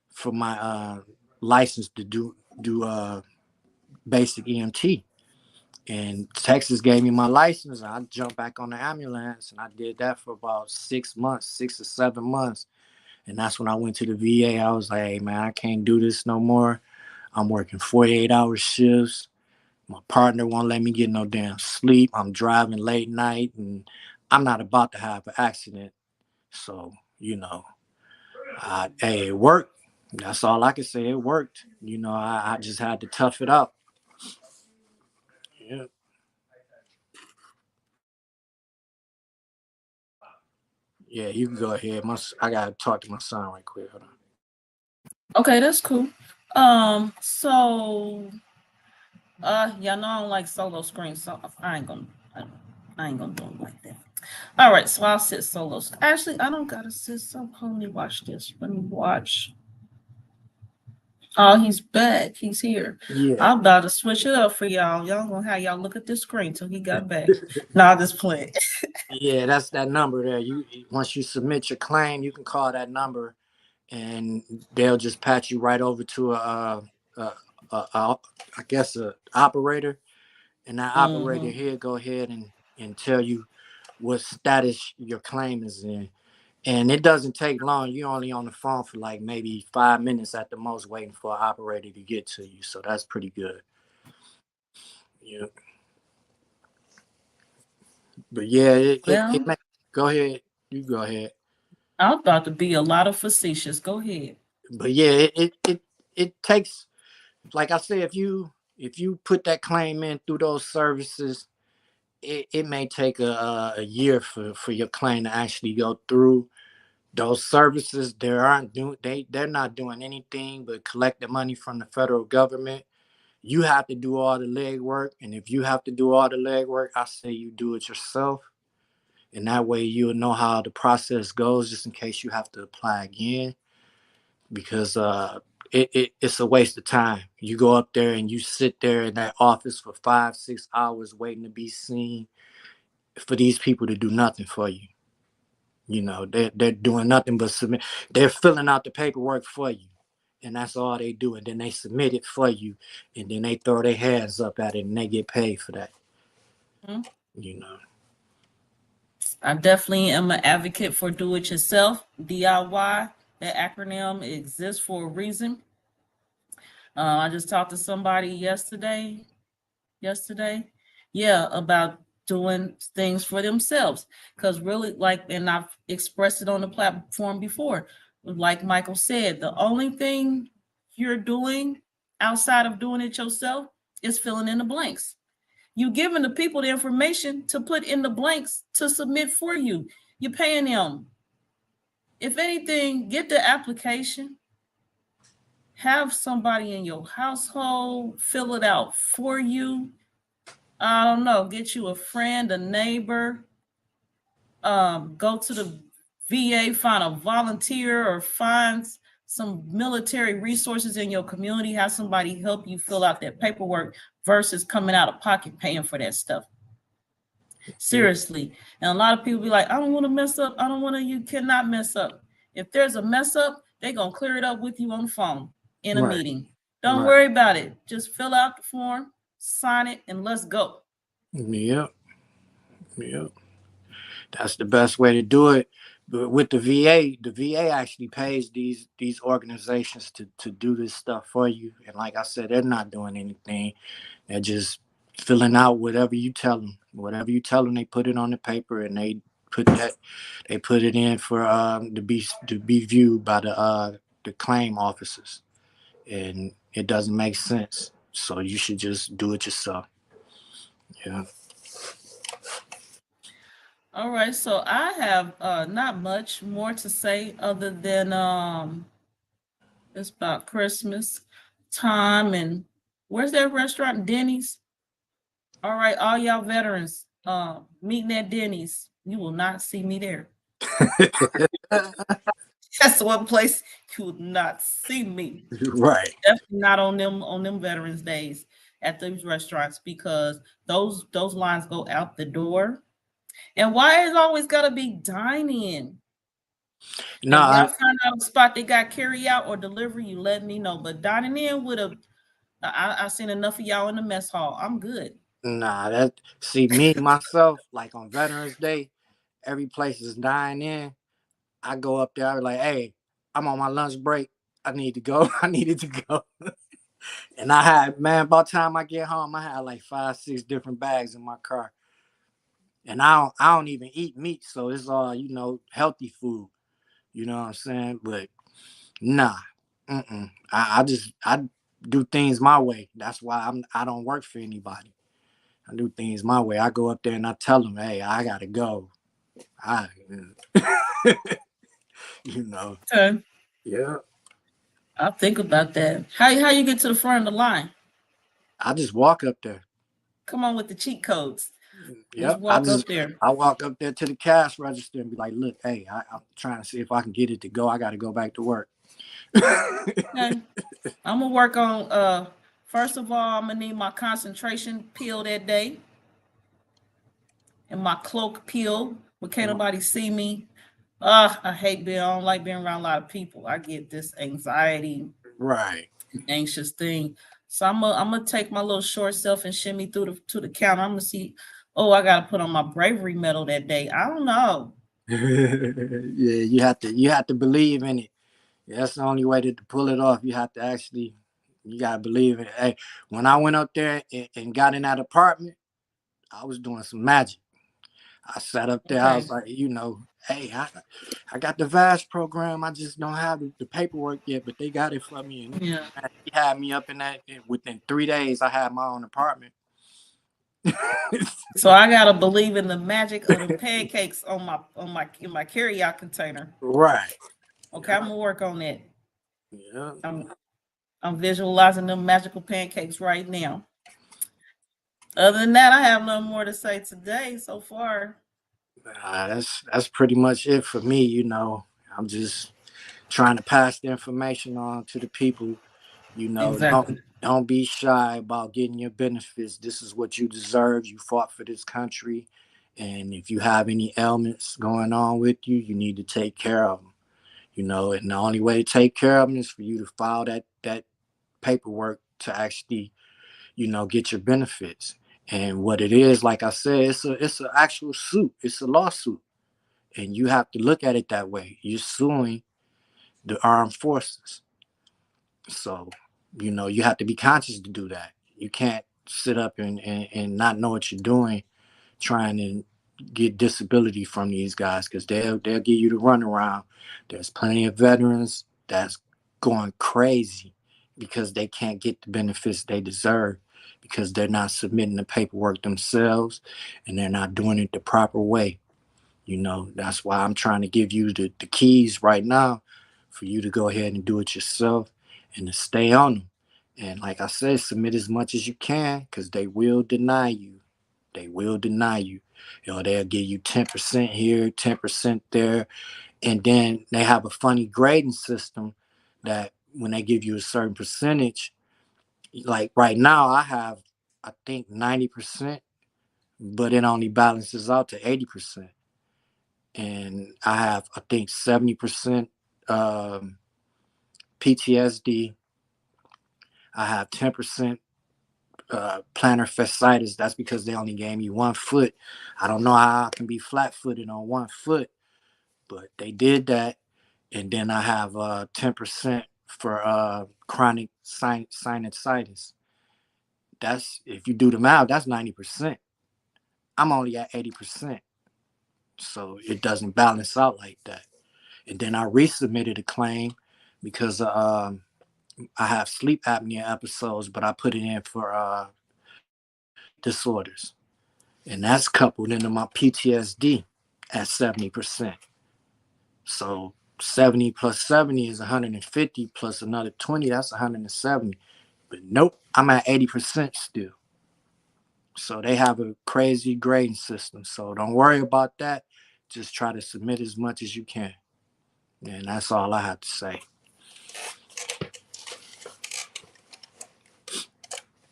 for my license to do basic EMT. And Texas gave me my license. And I jumped back on the ambulance and I did that for about 6 months, 6 or 7 months. And that's when I went to the VA. I was like, hey, man, I can't do this no more. I'm working 48-hour shifts. My partner won't let me get no damn sleep. I'm driving late night and I'm not about to have an accident. So, hey, it worked. That's all I can say. It worked. I just had to tough it out. Yeah. Yeah, you can go ahead. I got to talk to my son right quick. Hold on. Okay, that's cool. So y'all know I don't like solo screens, so I ain't gonna do it like that. All right, so I'll sit solo. Actually, I don't gotta sit so. Let me watch this. Let me watch. Oh, he's back. He's here. Yeah. I'm about to switch it up for y'all. Y'all gonna have y'all look at this screen till he got back. Nah, just play. Yeah, that's that number there. You once you submit your claim, you can call that number, and they'll just patch you right over to I guess a operator, and that operator here go ahead and tell you what status your claim is in. And it doesn't take long. You're only on the phone for like maybe 5 minutes at the most, waiting for an operator to get to you. So that's pretty good. Yeah. But yeah, Well, go ahead. You go ahead. I'm about to be a lot of facetious. Go ahead. But yeah, it takes, like I said, if you put that claim in through those services, it may take a year for your claim to actually go through. Those services, they're not doing anything but collect the money from the federal government. You have to do all the legwork, and if you have to do all the legwork, I say you do it yourself, and that way you'll know how the process goes, just in case you have to apply again. Because it's a waste of time. You go up there and you sit there in that office for 5-6 hours waiting to be seen, for these people to do nothing for you. You know, they're doing nothing but submit. They're filling out the paperwork for you, and that's all they do. And then they submit it for you, and then they throw their hands up at it, and they get paid for that. Mm-hmm. You know. I definitely am an advocate for do it yourself, DIY. That acronym exists for a reason. I just talked to somebody yesterday, yeah, about doing things for themselves. Because really, like, and I've expressed it on the platform before, like Michael said, the only thing you're doing outside of doing it yourself is filling in the blanks. You giving the people the information to put in the blanks to submit for you. You're paying them. If anything, get the application, have somebody in your household fill it out for you. I don't know, get you a friend, a neighbor, go to the VA, find a volunteer, or find some military resources in your community, have somebody help you fill out that paperwork versus coming out of pocket paying for that stuff. Seriously. And a lot of people be like, I don't want to mess up. I don't want to, you cannot mess up. If there's a mess up, they're going to clear it up with you on the phone in a meeting. Don't worry about it. Just fill out the form, sign it, and let's go. Yep. That's the best way to do it. But with the VA actually pays these organizations to do this stuff for you. And like I said, they're not doing anything. They're just filling out whatever you tell them. Whatever you tell them, they put it on the paper, and they put it in for to be viewed by the claim officers. And it doesn't make sense. So you should just do it yourself. Yeah. All right, so I have not much more to say other than it's about Christmas time, and where's that restaurant? Denny's. All right, all y'all veterans, meeting at Denny's. You will not see me there. That's the one place you will not see me. Right. Definitely not on them Veterans Days at those restaurants, because those lines go out the door. And why is always gotta be dine-in? No, if y'all find out a spot they got carry out or delivery, you let me know. But dining in with I've seen enough of y'all in the mess hall. I'm good. nah, see me myself, like on Veterans Day, every place is dying in. I go up there, I be like, hey, I'm on my lunch break. I need to go. I needed to go. And I had, man, by the time I get home, I had like 5-6 different bags in my car. And I don't even eat meat, so it's all, healthy food. You know what I'm saying? But nah. I do things my way. That's why I don't work for anybody. I do things my way. I go up there and I tell them, hey, I gotta go. Okay. Yeah. I'll think about that. How you get to the front of the line? I just walk up there. Come on with the cheat codes. Just Yep. walk up there. I walk up there to the cash register and be like, look, hey, I'm trying to see if I can get it to go. I got to go back to work. Okay. I'm gonna work on first of all, I'm gonna need my concentration pill that day and my cloak pill where can't nobody see me. I hate being, I don't like being around a lot of people. I get this anxiety, Right. anxious thing. So I'm gonna take my little short self and shimmy through to the counter. I'm gonna see, oh, I gotta put on my bravery medal that day. I don't know. Yeah, you have to believe in it. That's the only way to pull it off. You have to actually, you gotta believe in it. Hey, when I went up there and got in that apartment, I was doing some magic. I sat up there. I Okay. was like, hey, I got the VASH program. I just don't have the paperwork yet, but they got it for me. And Yeah. he had me up in that. Within 3 days, I had my own apartment. So I gotta believe in the magic of the pancakes on in my carryout container. Right. Okay, I'm gonna work on that. Yeah. I'm visualizing them magical pancakes right now. Other than that, I have no more to say today so far. That's pretty much it for me. I'm just trying to pass the information on to the people. Exactly. Don't be shy about getting your benefits. This is what you deserve. You fought for this country, and if you have any ailments going on with you, you need to take care of them. And the only way to take care of them is for you to file that paperwork to actually, get your benefits. And what it is, like I said, it's an actual suit. It's a lawsuit, and you have to look at it that way. You're suing the armed forces. So, you have to be conscious to do that. You can't sit up and not know what you're doing, trying to get disability from these guys, because they'll give you the runaround. There's plenty of veterans that's going crazy because they can't get the benefits they deserve because they're not submitting the paperwork themselves and they're not doing it the proper way. That's why I'm trying to give you the keys right now for you to go ahead and do it yourself and to stay on them. And like I said, submit as much as you can because they will deny you. They will deny you. They'll give you 10% here, 10% there. And then they have a funny grading system that when they give you a certain percentage, like right now, I think 90%, but it only balances out to 80%. And I have, I think, 70% PTSD. I have 10% plantar fasciitis. That's because they only gave me 1 foot. I don't know how I can be flat-footed on 1 foot, but they did that. And then I have 10% for chronic sinusitis. That's, if you do the math, that's 90%. I'm only at 80%. So it doesn't balance out like that. And then I resubmitted a claim because I have sleep apnea episodes, but I put it in for disorders. And that's coupled into my PTSD at 70%. So 70 plus 70 is 150 plus another 20, that's 170. But nope, I'm at 80% still. So they have a crazy grading system. So don't worry about that. Just try to submit as much as you can. And that's all I have to say.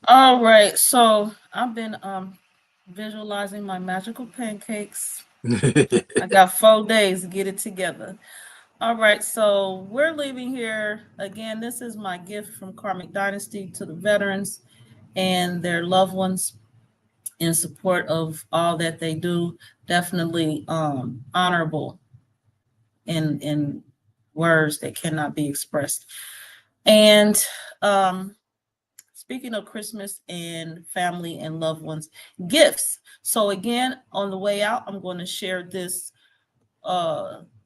All right, so I've been visualizing my magical pancakes. I got 4 days to get it together. All right, so we're leaving here. Again, this is my gift from Karmic Dynasty to the veterans and their loved ones in support of all that they do. Definitely honorable in words that cannot be expressed. And speaking of Christmas and family and loved ones, gifts. So again, on the way out, I'm going to share this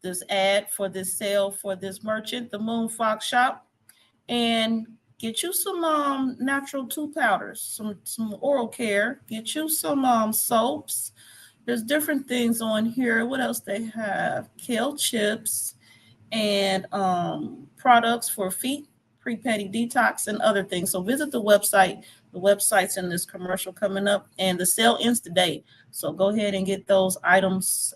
this ad for this sale for this merchant, the Moon Fox Shop, and get you some natural tooth powders, some oral care, get you some soaps. There's different things on here. What else they have? Kale chips and products for feet pre-petty detox, and other things. So visit the website. The website's in this commercial coming up, and the sale ends today. So go ahead and get those items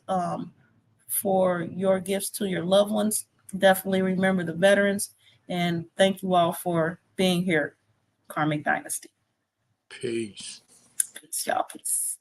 for your gifts to your loved ones. Definitely remember the veterans, and thank you all for being here, Karmic Dynasty. Peace. Peace, y'all. Peace.